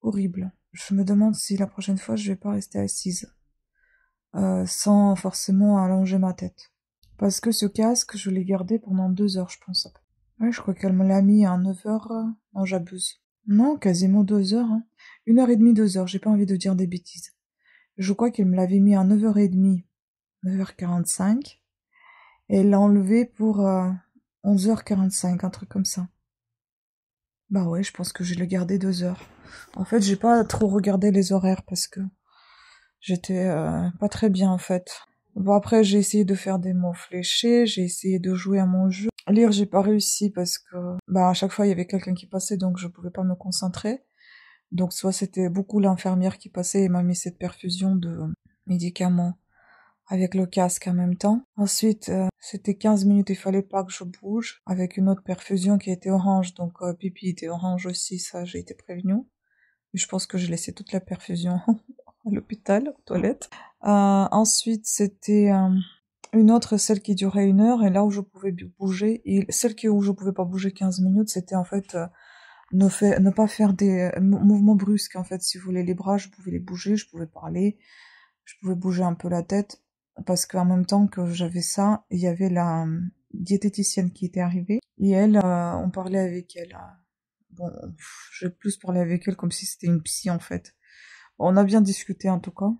Horrible. Je me demande si la prochaine fois, je vais pas rester assise. Sans forcément allonger ma tête. Parce que ce casque, je l'ai gardé pendant 2 heures, je pense. Ouais, je crois qu'elle me l'a mis à 9 heures. Non, j'abuse. Non, quasiment 2 heures. Hein. 1h30, 2 heures, j'ai pas envie de dire des bêtises. Je crois qu'elle me l'avait mis à 9h30, 9h45. Et elle l'a enlevé pour 11h45, un truc comme ça. Bah ouais, je pense que je l'ai gardé 2 heures. En fait, j'ai pas trop regardé les horaires parce que j'étais pas très bien en fait. Bon après, j'ai essayé de faire des mots fléchés, j'ai essayé de jouer à mon jeu. Lire, j'ai pas réussi parce que à chaque fois il y avait quelqu'un qui passait donc je pouvais pas me concentrer. Donc soit c'était beaucoup l'infirmière qui passait et m'a mis cette perfusion de médicaments avec le casque en même temps. Ensuite, c'était 15 minutes, il fallait pas que je bouge, avec une autre perfusion qui était orange, donc pipi était orange aussi, ça j'ai été prévenue. Et je pense que j'ai laissé toute la perfusion à l'hôpital, aux toilettes. Ensuite, c'était une autre, celle qui durait 1 heure, et là où je pouvais bouger, et celle où je pouvais pas bouger 15 minutes, c'était en fait ne pas faire des mouvements brusques, en fait, si vous voulez. Les bras, je pouvais les bouger, je pouvais parler, je pouvais bouger un peu la tête, parce qu'en même temps que j'avais ça, il y avait la diététicienne qui était arrivée, et elle, on parlait avec elle. Bon, je vais plus parler avec elle comme si c'était une psy, en fait. On a bien discuté, en tout cas.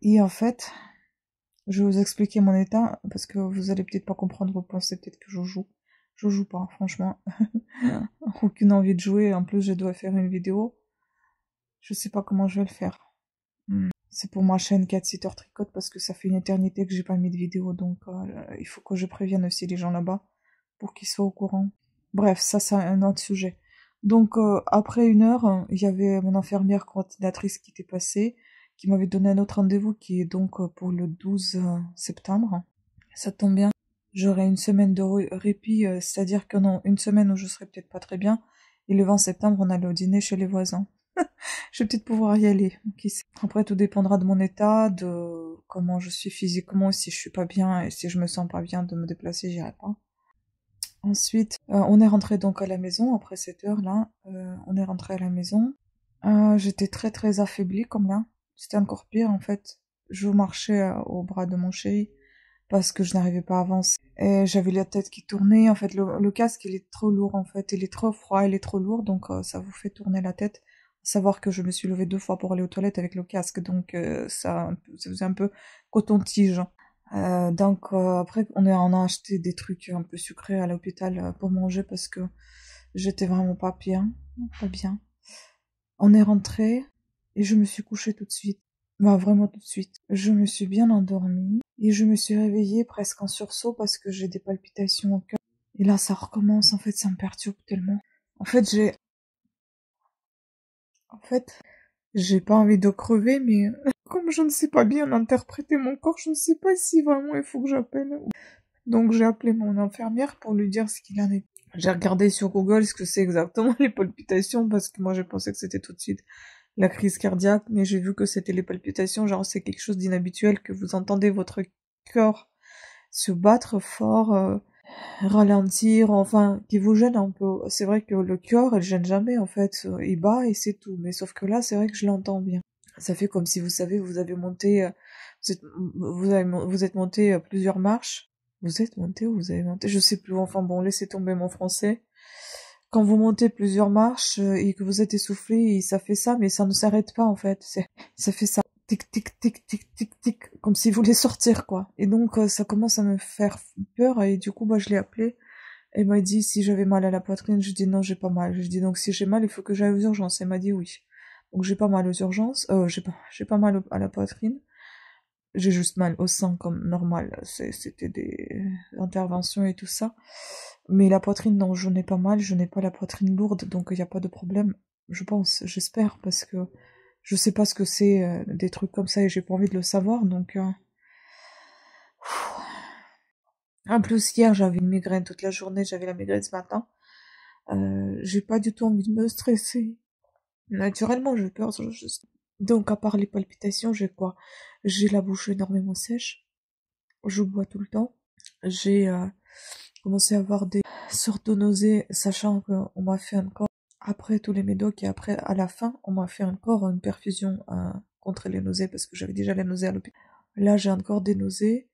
Et en fait, je vais vous expliquer mon état, parce que vous allez peut-être pas comprendre, vous pensez peut-être que je joue. Je joue pas, franchement. Aucune envie de jouer, en plus je dois faire une vidéo. Je sais pas comment je vais le faire. C'est pour ma chaîne 4 Sitter Tricote parce que ça fait une éternité que j'ai pas mis de vidéo, donc il faut que je prévienne aussi les gens là-bas pour qu'ils soient au courant. Bref, ça c'est un autre sujet. Donc après 1 heure, il y avait mon infirmière coordinatrice qui était passée, qui m'avait donné un autre rendez-vous qui est donc pour le 12 septembre. Ça tombe bien. J'aurai une semaine de répit, c'est-à-dire que non, une semaine où je serai peut-être pas très bien, et le 20 septembre on allait au dîner chez les voisins. Je vais peut-être pouvoir y aller. Qui sait. Après, tout dépendra de mon état, de comment je suis physiquement, si je suis pas bien et si je me sens pas bien de me déplacer, j'irai pas. Ensuite, on est rentré donc à la maison après cette heure-là. On est rentré à la maison. J'étais très très affaiblie comme là. C'était encore pire en fait. Je marchais au bras de mon chéri parce que je n'arrivais pas à avancer. Et j'avais la tête qui tournait. En fait, le casque il est trop lourd en fait. Il est trop froid, il est trop lourd, donc ça vous fait tourner la tête. Savoir que je me suis levée 2 fois pour aller aux toilettes avec le casque, donc ça faisait un peu coton-tige. Donc après on a acheté des trucs un peu sucrés à l'hôpital pour manger parce que j'étais vraiment pas bien, pas bien. On est rentré et je me suis couchée tout de suite. Vraiment tout de suite. Je me suis bien endormie et je me suis réveillée presque en sursaut parce que j'ai des palpitations au cœur. Et là ça recommence, en fait ça me perturbe tellement. En fait j'ai pas envie de crever, mais comme je ne sais pas bien interpréter mon corps, je ne sais pas si vraiment il faut que j'appelle. Donc j'ai appelé mon infirmière pour lui dire ce qu'il en est. J'ai regardé sur Google ce que c'est exactement les palpitations, parce que moi j'ai pensé que c'était tout de suite la crise cardiaque, mais j'ai vu que c'était les palpitations, genre c'est quelque chose d'inhabituel, que vous entendez votre cœur se battre fort, ralentir, enfin, qui vous gêne un peu. C'est vrai que le cœur, elle gêne jamais, en fait, il bat et c'est tout, mais sauf que là, c'est vrai que je l'entends bien. Ça fait comme si, vous savez, vous avez monté, vous êtes monté plusieurs marches. Vous êtes monté ou vous avez monté? Je sais plus, enfin bon, laissez tomber mon français. Quand vous montez plusieurs marches et que vous êtes essoufflé, et ça fait ça, mais ça ne s'arrête pas en fait. Ça fait ça, tic tic tic tic tic tic, comme s'il voulait sortir quoi. Et donc ça commence à me faire peur et du coup je l'ai appelé. Elle m'a dit si j'avais mal à la poitrine. Je dis non, j'ai pas mal. Je dis donc si j'ai mal, il faut que j'aille aux urgences. Elle m'a dit oui. Donc j'ai pas mal aux urgences. J'ai pas mal à la poitrine. J'ai juste mal au sein comme normal. C'était des interventions et tout ça. Mais la poitrine, non, je n'ai pas mal, je n'ai pas la poitrine lourde, donc il n'y a pas de problème. Je pense, j'espère, parce que je sais pas ce que c'est, des trucs comme ça, et j'ai pas envie de le savoir, donc... En plus, hier, j'avais une migraine toute la journée, j'avais la migraine ce matin. J'ai pas du tout envie de me stresser. Naturellement, j'ai peur, Donc, à part les palpitations, j'ai quoi? J'ai la bouche énormément sèche. Je bois tout le temps. J'ai commencé à avoir des sortes de nausées, sachant qu'on m'a fait encore, après tous les médocs et après, à la fin, on m'a fait encore une perfusion contre les nausées parce que j'avais déjà les nausées à l'hôpital. Là, j'ai encore des nausées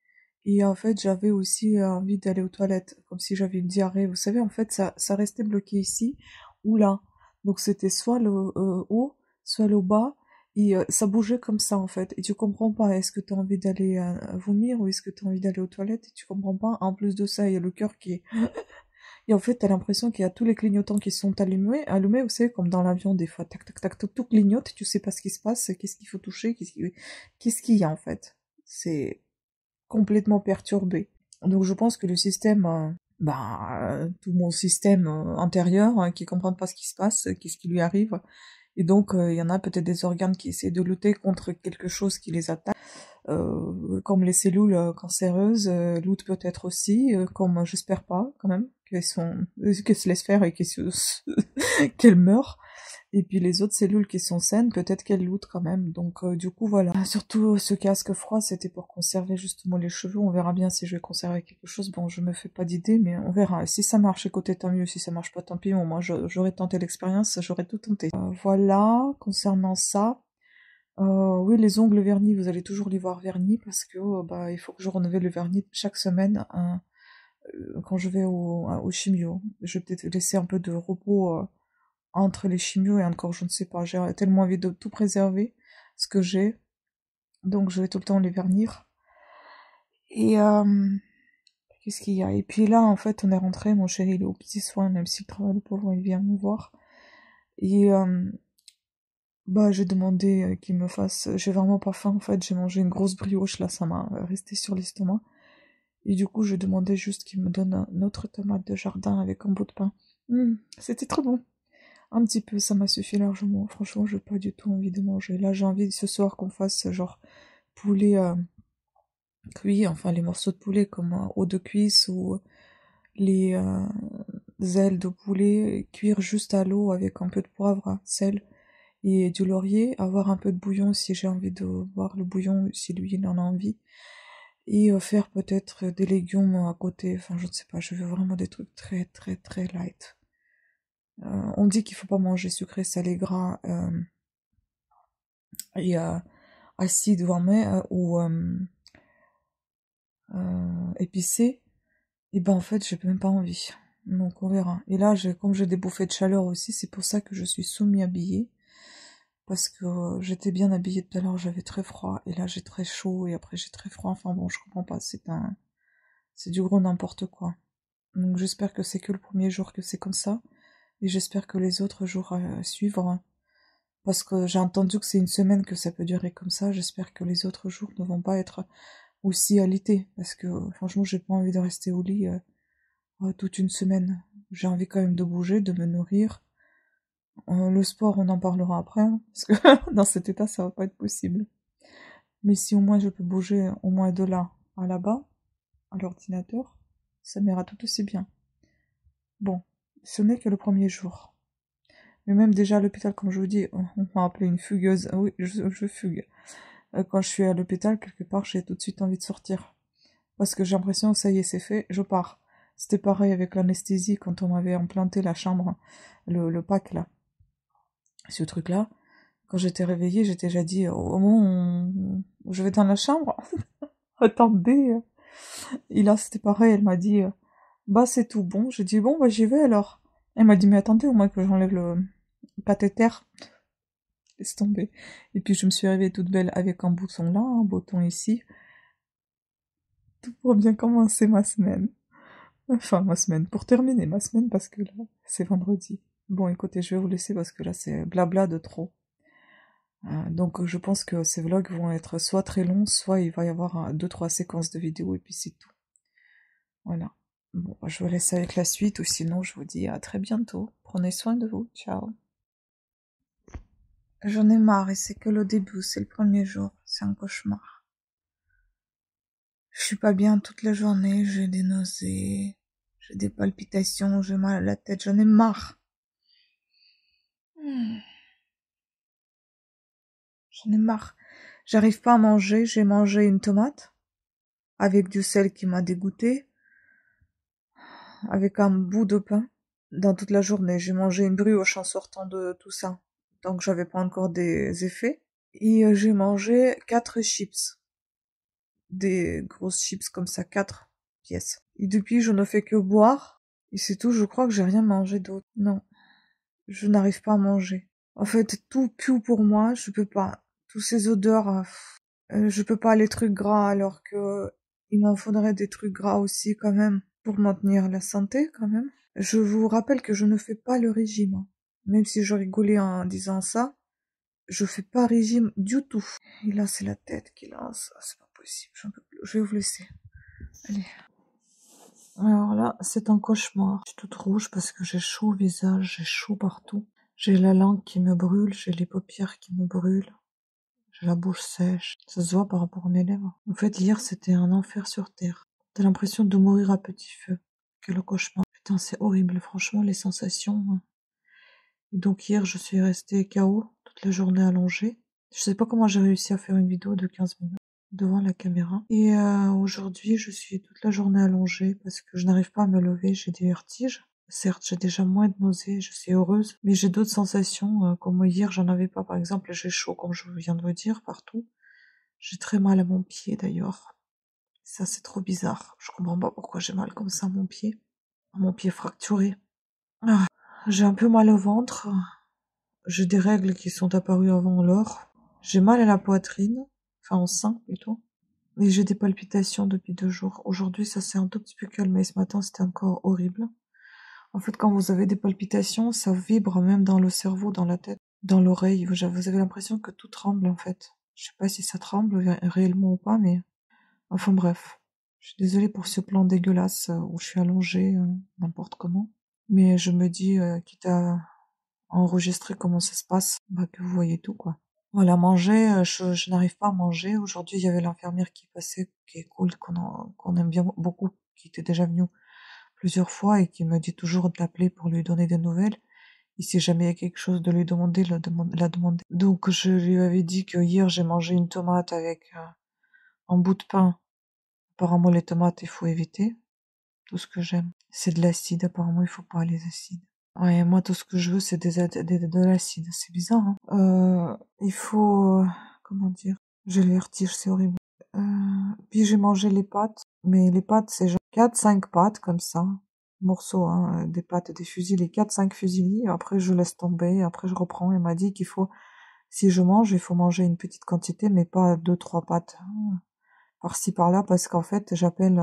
et en fait, j'avais aussi envie d'aller aux toilettes, comme si j'avais une diarrhée. Vous savez, en fait, ça restait bloqué ici ou là. Donc, c'était soit le haut, soit le bas. Et ça bougeait comme ça en fait. Et tu comprends pas, est-ce que tu as envie d'aller vomir ou est-ce que tu as envie d'aller aux toilettes et tu comprends pas. En plus de ça, il y a le cœur qui est... Et en fait, t'as l'impression qu'il y a tous les clignotants qui sont allumés, vous savez, comme dans l'avion, des fois, tac, tac, tac, tout clignote, tu sais pas ce qui se passe, qu'est-ce qu'il faut toucher, qu'est-ce qu'il y a en fait. C'est complètement perturbé. Donc je pense que le système, tout mon système intérieur, qui comprend pas ce qui se passe, qu'est-ce qui lui arrive, et donc, il y en a peut-être des organes qui essaient de lutter contre quelque chose qui les attaque, comme les cellules cancéreuses, luttent peut-être aussi, comme j'espère pas, quand même, qu'elles se laissent faire et qu'elles meurent. Et puis les autres cellules qui sont saines, peut-être qu'elles luttent quand même. Donc, du coup, voilà. Surtout, ce casque froid, c'était pour conserver justement les cheveux. On verra bien si je vais conserver quelque chose. Bon, je me fais pas d'idée, mais on verra. Si ça marche, écoutez, tant mieux. Si ça marche pas, tant pis. Bon, moi, j'aurais tenté l'expérience, j'aurais tout tenté. Voilà, concernant ça. Oui, les ongles vernis, vous allez toujours les voir vernis parce que il faut que je renouvelle le vernis chaque semaine quand je vais au chimio. Je vais peut-être laisser un peu de repos entre les chimios et encore, je ne sais pas, j'ai tellement envie de tout préserver, ce que j'ai, donc je vais tout le temps les vernir. Et qu'est-ce qu'il y a? Et puis là, en fait, on est rentré, mon chéri, il est aux petits soins, même s'il travaille, le pauvre, il vient me voir. Et j'ai demandé qu'il me fasse, j'ai vraiment pas faim, en fait, j'ai mangé une grosse brioche, là, ça m'a resté sur l'estomac. Et du coup, je demandais juste qu'il me donne une autre tomate de jardin avec un bout de pain. C'était trop bon. Un petit peu, ça m'a suffi largement. Franchement, j'ai pas du tout envie de manger. Là, j'ai envie ce soir qu'on fasse genre poulet cuit, enfin les morceaux de poulet comme haut de cuisse ou les ailes de poulet, cuire juste à l'eau avec un peu de poivre, sel et du laurier, avoir un peu de bouillon si j'ai envie de boire le bouillon, si lui il en a envie, et faire peut-être des légumes à côté, enfin je ne sais pas, je veux vraiment des trucs très très très light. On dit qu'il faut pas manger sucré, salé, gras et acide ou épicé. Et ben en fait j'ai même pas envie. Donc on verra. Et là comme j'ai des bouffées de chaleur aussi, c'est pour ça que je suis semi-habillée. Parce que j'étais bien habillée tout à l'heure, j'avais très froid. Et là j'ai très chaud et après j'ai très froid. Enfin bon, je comprends pas, c'est du gros n'importe quoi. Donc j'espère que c'est que le premier jour que c'est comme ça. Et j'espère que les autres jours à suivre. Parce que j'ai entendu que c'est une semaine que ça peut durer comme ça. J'espère que les autres jours ne vont pas être aussi alités. Parce que franchement, j'ai pas envie de rester au lit toute une semaine. J'ai envie quand même de bouger, de me nourrir. Le sport, on en parlera après. Parce que dans cet état, ça va pas être possible. Mais si au moins je peux bouger au moins de là à là-bas, à l'ordinateur, ça m'ira tout aussi bien. Bon, ce n'est que le premier jour. Mais même déjà à l'hôpital, comme je vous dis, on m'a appelé une fugueuse. Ah oui, je fugue. Quand je suis à l'hôpital, quelque part, j'ai tout de suite envie de sortir. Parce que j'ai l'impression que ça y est, c'est fait, je pars. C'était pareil avec l'anesthésie quand on m'avait implanté la chambre, le pack là. Ce truc-là, quand j'étais réveillée, j'étais déjà dit, au moment où je vais dans la chambre, attendez. Et là, c'était pareil, elle m'a dit, bah c'est tout bon. J'ai dit, bon, bah j'y vais alors. Elle m'a dit, mais attendez au moins que j'enlève le cathéter. Laisse tomber. Et puis je me suis réveillée toute belle avec un bouton là, un bouton ici. Tout pour bien commencer ma semaine. Enfin, ma semaine. Pour terminer ma semaine, parce que là, c'est vendredi. Bon, écoutez, je vais vous laisser parce que là, c'est blabla de trop. Donc, je pense que ces vlogs vont être soit très longs, soit il va y avoir 2-3 séquences de vidéos et puis c'est tout. Voilà. Bon, je vous laisse avec la suite ou sinon, je vous dis à très bientôt. Prenez soin de vous. Ciao. J'en ai marre et c'est que le début, c'est le premier jour. C'est un cauchemar. Je suis pas bien toute la journée, j'ai des nausées, j'ai des palpitations, j'ai mal à la tête, j'en ai marre. J'en ai marre. J'arrive pas à manger, j'ai mangé une tomate avec du sel qui m'a dégoûté, avec un bout de pain. Dans toute la journée, j'ai mangé une brioche en sortant de tout ça, donc j'avais pas encore des effets. Et j'ai mangé 4 chips, des grosses chips comme ça, 4 pièces. Et depuis, je ne fais que boire, et c'est tout, je crois que j'ai rien mangé d'autre. Non, je n'arrive pas à manger. En fait, tout pue pour moi, je peux pas. Toutes ces odeurs, je peux pas les trucs gras alors que il m'en faudrait des trucs gras aussi quand même pour maintenir la santé quand même. Je vous rappelle que je ne fais pas le régime, hein. Même si je rigolais en disant ça, je fais pas régime du tout. Et là, c'est la tête qui lance. Ah, c'est pas possible, j'en peux plus. Je vais vous laisser. Allez. Alors là, c'est un cauchemar. Je suis toute rouge parce que j'ai chaud au visage, j'ai chaud partout. J'ai la langue qui me brûle, j'ai les paupières qui me brûlent. J'ai la bouche sèche. Ça se voit par rapport à mes lèvres. En fait, hier, c'était un enfer sur terre. T'as l'impression de mourir à petit feu. Quel cauchemar. Putain, c'est horrible, franchement, les sensations. Et donc hier, je suis restée KO toute la journée allongée. Je sais pas comment j'ai réussi à faire une vidéo de 15 minutes devant la caméra. Et aujourd'hui, je suis toute la journée allongée parce que je n'arrive pas à me lever, j'ai des vertiges. Certes, j'ai déjà moins de nausées, je suis heureuse, mais j'ai d'autres sensations, comme hier, j'en avais pas. Par exemple, j'ai chaud, comme je viens de vous dire, partout. J'ai très mal à mon pied, d'ailleurs. Ça, c'est trop bizarre. Je comprends pas pourquoi j'ai mal comme ça à mon pied fracturé. Ah, j'ai un peu mal au ventre. J'ai des règles qui sont apparues avant l'heure. J'ai mal à la poitrine, enfin au sein plutôt. Et j'ai des palpitations depuis 2 jours. Aujourd'hui, ça s'est un tout petit peu calmé. Ce matin, c'était encore horrible. En fait, quand vous avez des palpitations, ça vibre même dans le cerveau, dans la tête, dans l'oreille. Vous avez l'impression que tout tremble, en fait. Je sais pas si ça tremble réellement ou pas, mais... Enfin bref. Je suis désolée pour ce plan dégueulasse où je suis allongée, n'importe comment. Mais je me dis, quitte à enregistrer comment ça se passe, bah que vous voyez tout, quoi. Voilà, manger, je n'arrive pas à manger. Aujourd'hui, il y avait l'infirmière qui passait, qui est cool, qu'on aime bien beaucoup, qui était déjà venue plusieurs fois et qui me dit toujours d'appeler pour lui donner des nouvelles. Et si jamais il y a quelque chose de lui demander, la demander. Donc je lui avais dit que hier j'ai mangé une tomate avec un bout de pain. Apparemment les tomates il faut éviter. Tout ce que j'aime, c'est de l'acide. Apparemment il faut pas les acides. Ouais, moi tout ce que je veux c'est de l'acide. C'est bizarre, hein. Il faut comment dire. J'ai le vertige, c'est horrible. Puis j'ai mangé les pâtes, mais les pâtes c'est genre 4-5 pâtes comme ça, morceaux, hein, des pâtes, des fusils, les 4-5 fusillis, après je laisse tomber, après je reprends. Elle m'a dit qu'il faut, si je mange, il faut manger une petite quantité, mais pas 2-3 pâtes, hein, par-ci par-là, parce qu'en fait j'appelle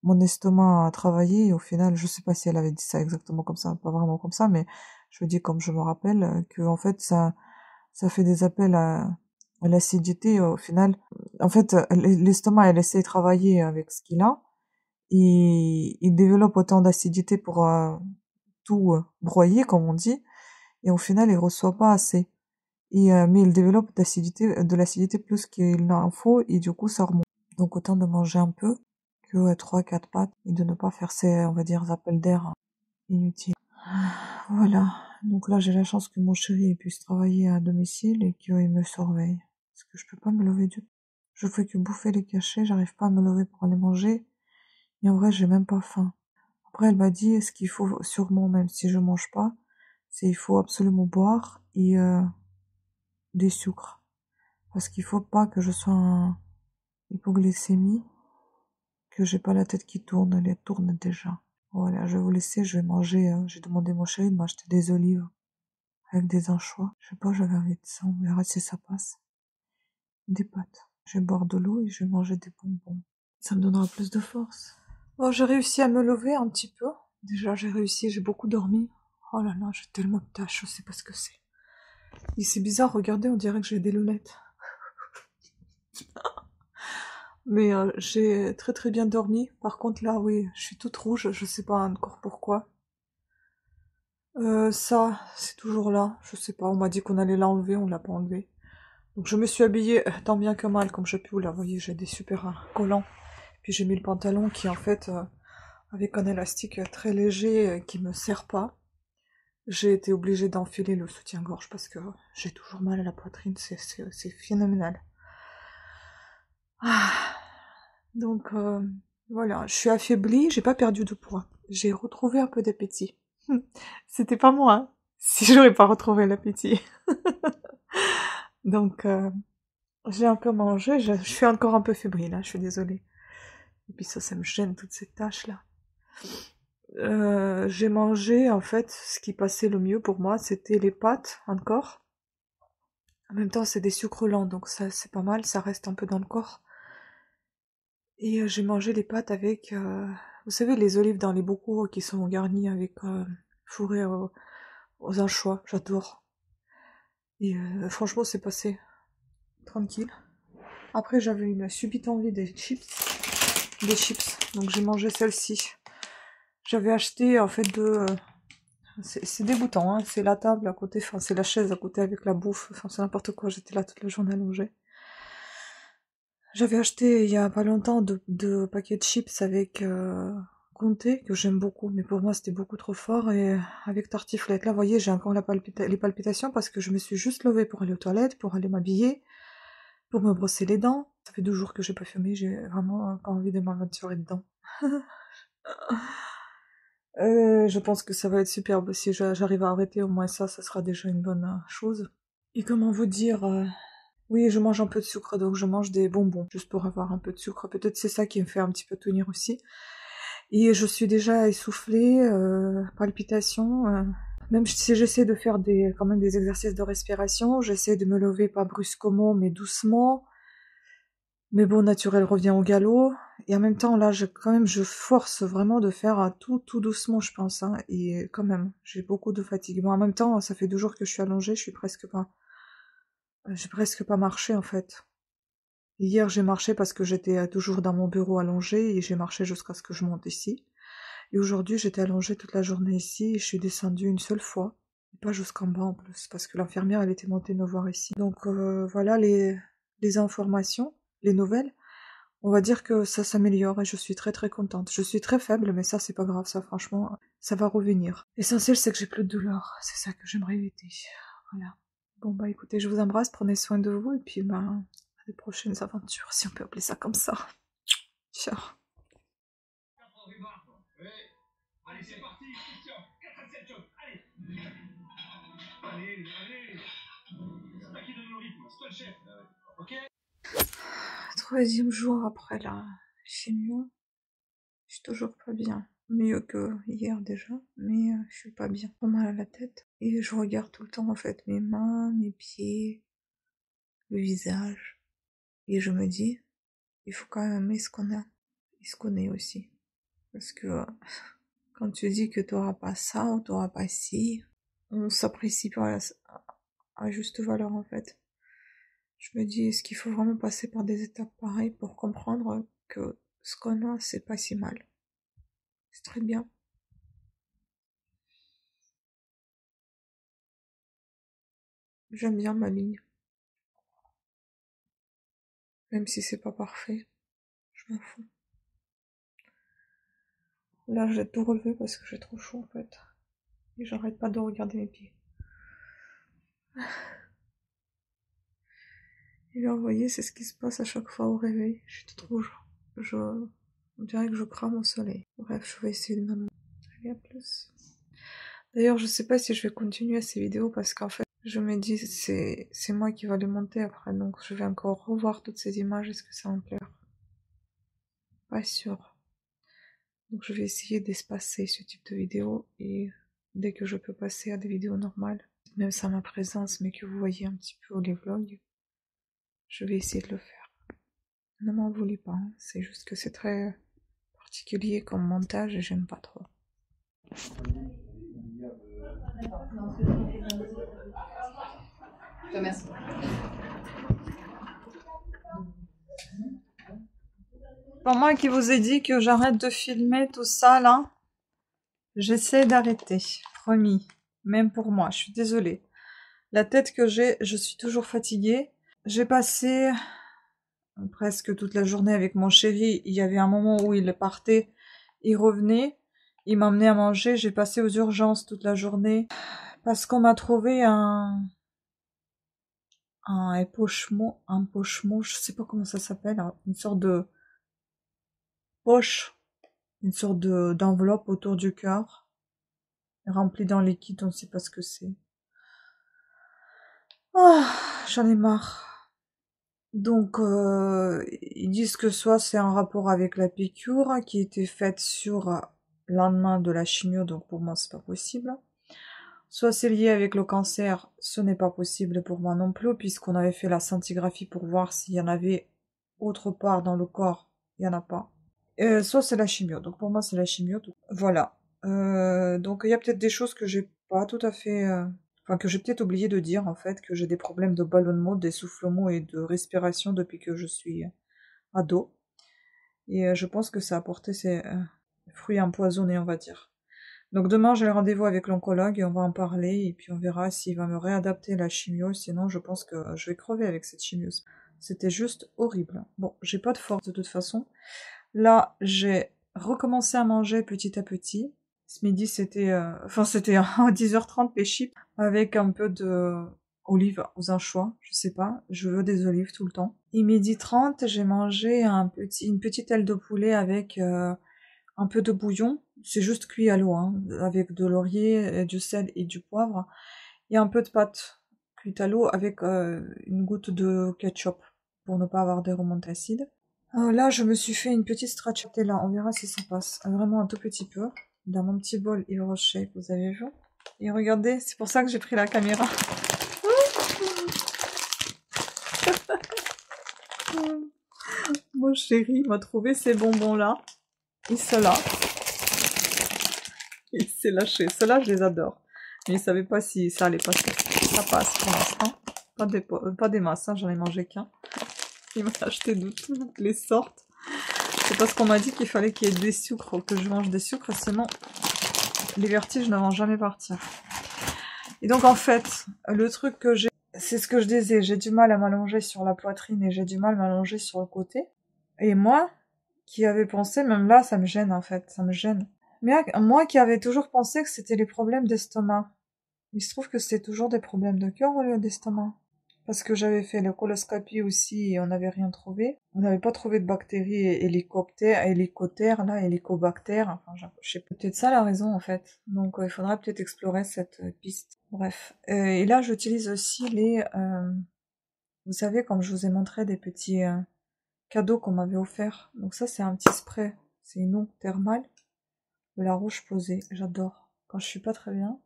mon estomac à travailler, et au final, je sais pas si elle avait dit ça exactement comme ça, pas vraiment comme ça, mais je dis comme je me rappelle, que en fait ça fait des appels à l'acidité au final. En fait, l'estomac, elle essaie de travailler avec ce qu'il a, et il développe autant d'acidité pour tout broyer, comme on dit, et au final, il reçoit pas assez. Mais il développe de l'acidité plus qu'il n'en faut, et du coup ça remonte. Donc autant de manger un peu que 3-4 pâtes, et de ne pas faire ces, on va dire, appels d'air inutiles. Voilà. Donc là, j'ai la chance que mon chéri puisse travailler à domicile et qu'il me surveille. Parce que je peux pas me lever du tout. Je fais que bouffer les cachets, j'arrive pas à me lever pour aller manger. Et en vrai, j'ai même pas faim. Après, elle m'a dit, ce qu'il faut sûrement, même si je mange pas, c'est il faut absolument boire et des sucres. Parce qu'il faut pas que je sois en hypoglycémie, que j'ai pas la tête qui tourne, elle tourne déjà. Voilà, je vais vous laisser, je vais manger, j'ai demandé à mon chéri de m'acheter des olives avec des anchois. Je sais pas, j'avais envie de ça, on verra si ça passe. Des pâtes. Je vais boire de l'eau et je vais manger des bonbons. Ça me donnera plus de force. Bon, j'ai réussi à me lever un petit peu. Déjà, j'ai réussi, j'ai beaucoup dormi. Oh là là, j'ai tellement de tâches, je sais pas ce que c'est. Et c'est bizarre, regardez, on dirait que j'ai des lunettes. Mais j'ai très très bien dormi. Par contre, là, oui, je suis toute rouge, je sais pas encore pourquoi. Ça, c'est toujours là, je sais pas, on m'a dit qu'on allait l'enlever, on l'a pas enlevé. Donc je me suis habillée tant bien que mal, comme je peux, là, vous voyez, j'ai des super collants. Puis j'ai mis le pantalon qui, en fait, avec un élastique très léger qui me sert pas. J'ai été obligée d'enfiler le soutien-gorge parce que j'ai toujours mal à la poitrine, c'est phénoménal. Ah, donc voilà, je suis affaiblie, j'ai pas perdu de poids. J'ai retrouvé un peu d'appétit. C'était pas moi, hein, si j'aurais pas retrouvé l'appétit. Donc j'ai un peu mangé, je suis encore un peu fébrile, là, je suis désolée. Et puis ça me gêne toutes ces tâches là. J'ai mangé, en fait, ce qui passait le mieux pour moi, c'était les pâtes encore. En même temps, c'est des sucres lents, donc ça c'est pas mal, ça reste un peu dans le corps. Et j'ai mangé les pâtes avec, vous savez, les olives dans les bocaux qui sont garnis avec fourrés aux anchois, j'adore. Et franchement, c'est passé tranquille. Après, j'avais une subite envie des chips, donc j'ai mangé celle-ci. J'avais acheté en fait c'est dégoûtant, hein. C'est la table à côté, enfin c'est la chaise à côté avec la bouffe, enfin c'est n'importe quoi, j'étais là toute la journée allongée. J'avais acheté il y a pas longtemps deux paquets de chips avec comté, que j'aime beaucoup, mais pour moi c'était beaucoup trop fort, et avec tartiflette. Là, vous voyez, j'ai encore les palpitations parce que je me suis juste levée pour aller aux toilettes, pour aller m'habiller, pour me brosser les dents. Ça fait 2 jours que j'ai pas fumé, j'ai vraiment pas envie de m'aventurer dedans. Je pense que ça va être superbe. Si j'arrive à arrêter au moins ça sera déjà une bonne chose. Et comment vous dire oui, je mange un peu de sucre, donc je mange des bonbons, juste pour avoir un peu de sucre. Peut-être c'est ça qui me fait un petit peu tenir aussi. Et je suis déjà essoufflée, palpitations. Même si j'essaie de faire quand même des exercices de respiration, j'essaie de me lever pas brusquement, mais doucement. Mais bon, naturel revient au galop. Et en même temps, là, je force vraiment de faire tout doucement, je pense, hein. Et quand même, j'ai beaucoup de fatigue. Bon, en même temps, ça fait 2 jours que je suis allongée, j'ai presque pas marché, en fait. Hier, j'ai marché parce que j'étais toujours dans mon bureau allongée et j'ai marché jusqu'à ce que je monte ici. Et aujourd'hui, j'étais allongée toute la journée ici et je suis descendue une seule fois. Et pas jusqu'en bas en plus, parce que l'infirmière, elle était montée me voir ici. Donc voilà les informations, les nouvelles. On va dire que ça s'améliore et je suis très très contente. Je suis très faible, mais ça c'est pas grave, ça franchement, ça va revenir. L'essentiel c'est que j'ai plus de douleur, c'est ça que j'aimerais éviter. Voilà. Bon bah écoutez, je vous embrasse, prenez soin de vous et puis bah à des prochaines aventures, si on peut appeler ça comme ça. Ciao. Allez, c'est parti, Christian, 4 à 7 allez. Allez. C'est toi qui donne le rythme, c'est toi le chef. Ok. 3e jour après la chimio, je suis toujours pas bien. Mieux que hier déjà, mais je suis pas bien. Pas mal à la tête. Et je regarde tout le temps en fait mes mains, mes pieds, le visage. Et je me dis, il faut quand même aimer ce qu'on a. Et ce qu'on est aussi. Parce que quand tu dis que t'auras pas ça ou t'auras pas ci, on s'apprécie pas à juste valeur en fait. Je me dis, est-ce qu'il faut vraiment passer par des étapes pareilles pour comprendre que ce qu'on a, c'est pas si mal. C'est très bien. J'aime bien ma ligne. Même si c'est pas parfait, je m'en fous. Là, je vais tout relever parce que j'ai trop chaud en fait. Et j'arrête pas de regarder mes pieds. Et là, vous voyez, c'est ce qui se passe à chaque fois au réveil. Je suis toute rouge. On dirait que je crame au soleil. Bref, je vais essayer de m'améliorer. Allez, à plus. D'ailleurs, je sais pas si je vais continuer ces vidéos parce qu'en fait, je me dis, c'est moi qui vais les monter après. Donc, je vais encore revoir toutes ces images. Est-ce que ça va me plaire? Pas sûr. Donc, je vais essayer d'espacer ce type de vidéos et dès que je peux passer à des vidéos normales, même sans ma présence, mais que vous voyez un petit peu les vlogs, je vais essayer de le faire. Ne m'en voulez pas, hein. C'est juste que c'est très particulier comme montage et j'aime pas trop. Merci. Pour moi qui vous ai dit que j'arrête de filmer tout ça là, j'essaie d'arrêter, promis. Même pour moi, je suis désolée. La tête que j'ai, je suis toujours fatiguée. J'ai passé presque toute la journée avec mon chéri. Il y avait un moment où il partait, il revenait, il m'emmenait à manger. J'ai passé aux urgences toute la journée parce qu'on m'a trouvé un pochement, je sais pas comment ça s'appelle, une sorte de poche, une sorte d'enveloppe autour du cœur, remplie d'un liquide, on ne sait pas ce que c'est. Ah, j'en ai marre. Donc, ils disent que soit c'est un rapport avec la piqûre qui était faite sur le lendemain de la chimio, donc pour moi c'est pas possible. Soit c'est lié avec le cancer, ce n'est pas possible pour moi non plus, puisqu'on avait fait la scintigraphie pour voir s'il y en avait autre part dans le corps, il y en a pas. Soit c'est la chimio, donc pour moi c'est la chimio. Voilà. Donc il y a peut-être des choses que j'ai pas tout à fait... Enfin, que j'ai peut-être oublié de dire, en fait, que j'ai des problèmes de ballonnement, d'essoufflement et de respiration depuis que je suis ado. Et je pense que ça a apporté ses fruits empoisonnés, on va dire. Donc demain, j'ai le rendez-vous avec l'oncologue et on va en parler. Et puis on verra s'il va me réadapter la chimio. Sinon, je pense que je vais crever avec cette chimio. C'était juste horrible. Bon, j'ai pas de force de toute façon. Là, j'ai recommencé à manger petit à petit. Ce midi, c'était c'était à 10h30 les chips avec un peu de olives aux anchois, je sais pas, je veux des olives tout le temps. Et midi 30, j'ai mangé une petite aile de poulet avec un peu de bouillon, c'est juste cuit à l'eau, hein, avec de laurier, du sel et du poivre, et un peu de pâte cuite à l'eau avec une goutte de ketchup pour ne pas avoir des remontées acides. Là, je me suis fait une petite stracciatella, on verra si ça passe. Vraiment un tout petit peu. Dans mon petit bol Hero Shape, vous avez vu. Et regardez, c'est pour ça que j'ai pris la caméra. Mon chéri m'a trouvé ces bonbons-là. Et ceux-là. Il s'est lâché. Ceux-là, je les adore. Mais il savait pas si ça allait passer. Ça passe pour l'instant. Pas des masses, hein, j'en ai mangé qu'un. Il m'a acheté de toutes les sortes. C'est parce qu'on m'a dit qu'il fallait qu'il y ait des sucres, que je mange des sucres, sinon les vertiges ne vont jamais partir. Et donc en fait, le truc que j'ai, c'est ce que je disais, j'ai du mal à m'allonger sur la poitrine et j'ai du mal à m'allonger sur le côté. Et moi, qui avais pensé, même là, ça me gêne en fait, ça me gêne. Mais moi qui avais toujours pensé que c'était les problèmes d'estomac, il se trouve que c'est toujours des problèmes de cœur au lieu d'estomac. Parce que j'avais fait la coloscopie aussi et on n'avait rien trouvé. On n'avait pas trouvé de bactéries hélicobactères, enfin, je sais peut-être ça la raison en fait. Donc il faudra peut-être explorer cette piste. Bref. Et là j'utilise aussi vous savez, comme je vous ai montré des petits cadeaux qu'on m'avait offerts. Donc ça c'est un petit spray. C'est une eau thermale de la roche posée. J'adore. Quand je suis pas très bien.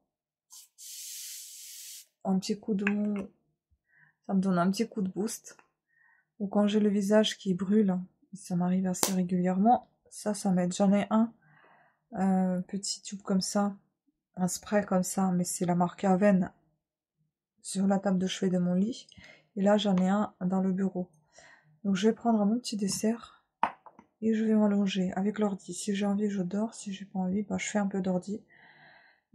Un petit coup de mou. Ça me donne un petit coup de boost. Ou quand j'ai le visage qui brûle, ça m'arrive assez régulièrement, ça m'aide. J'en ai un petit tube comme ça, un spray comme ça, mais c'est la marque Aven sur la table de chevet de mon lit. Et là, j'en ai un dans le bureau. Donc je vais prendre mon petit dessert et je vais m'allonger avec l'ordi. Si j'ai envie, je dors. Si j'ai pas envie, je fais un peu d'ordi.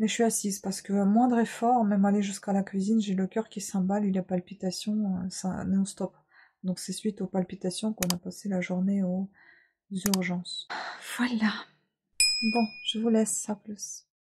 Mais je suis assise parce que à moindre effort, même aller jusqu'à la cuisine, j'ai le cœur qui s'emballe et les palpitations, ça non-stop. Donc c'est suite aux palpitations qu'on a passé la journée aux urgences. Voilà. Bon, je vous laisse, à plus.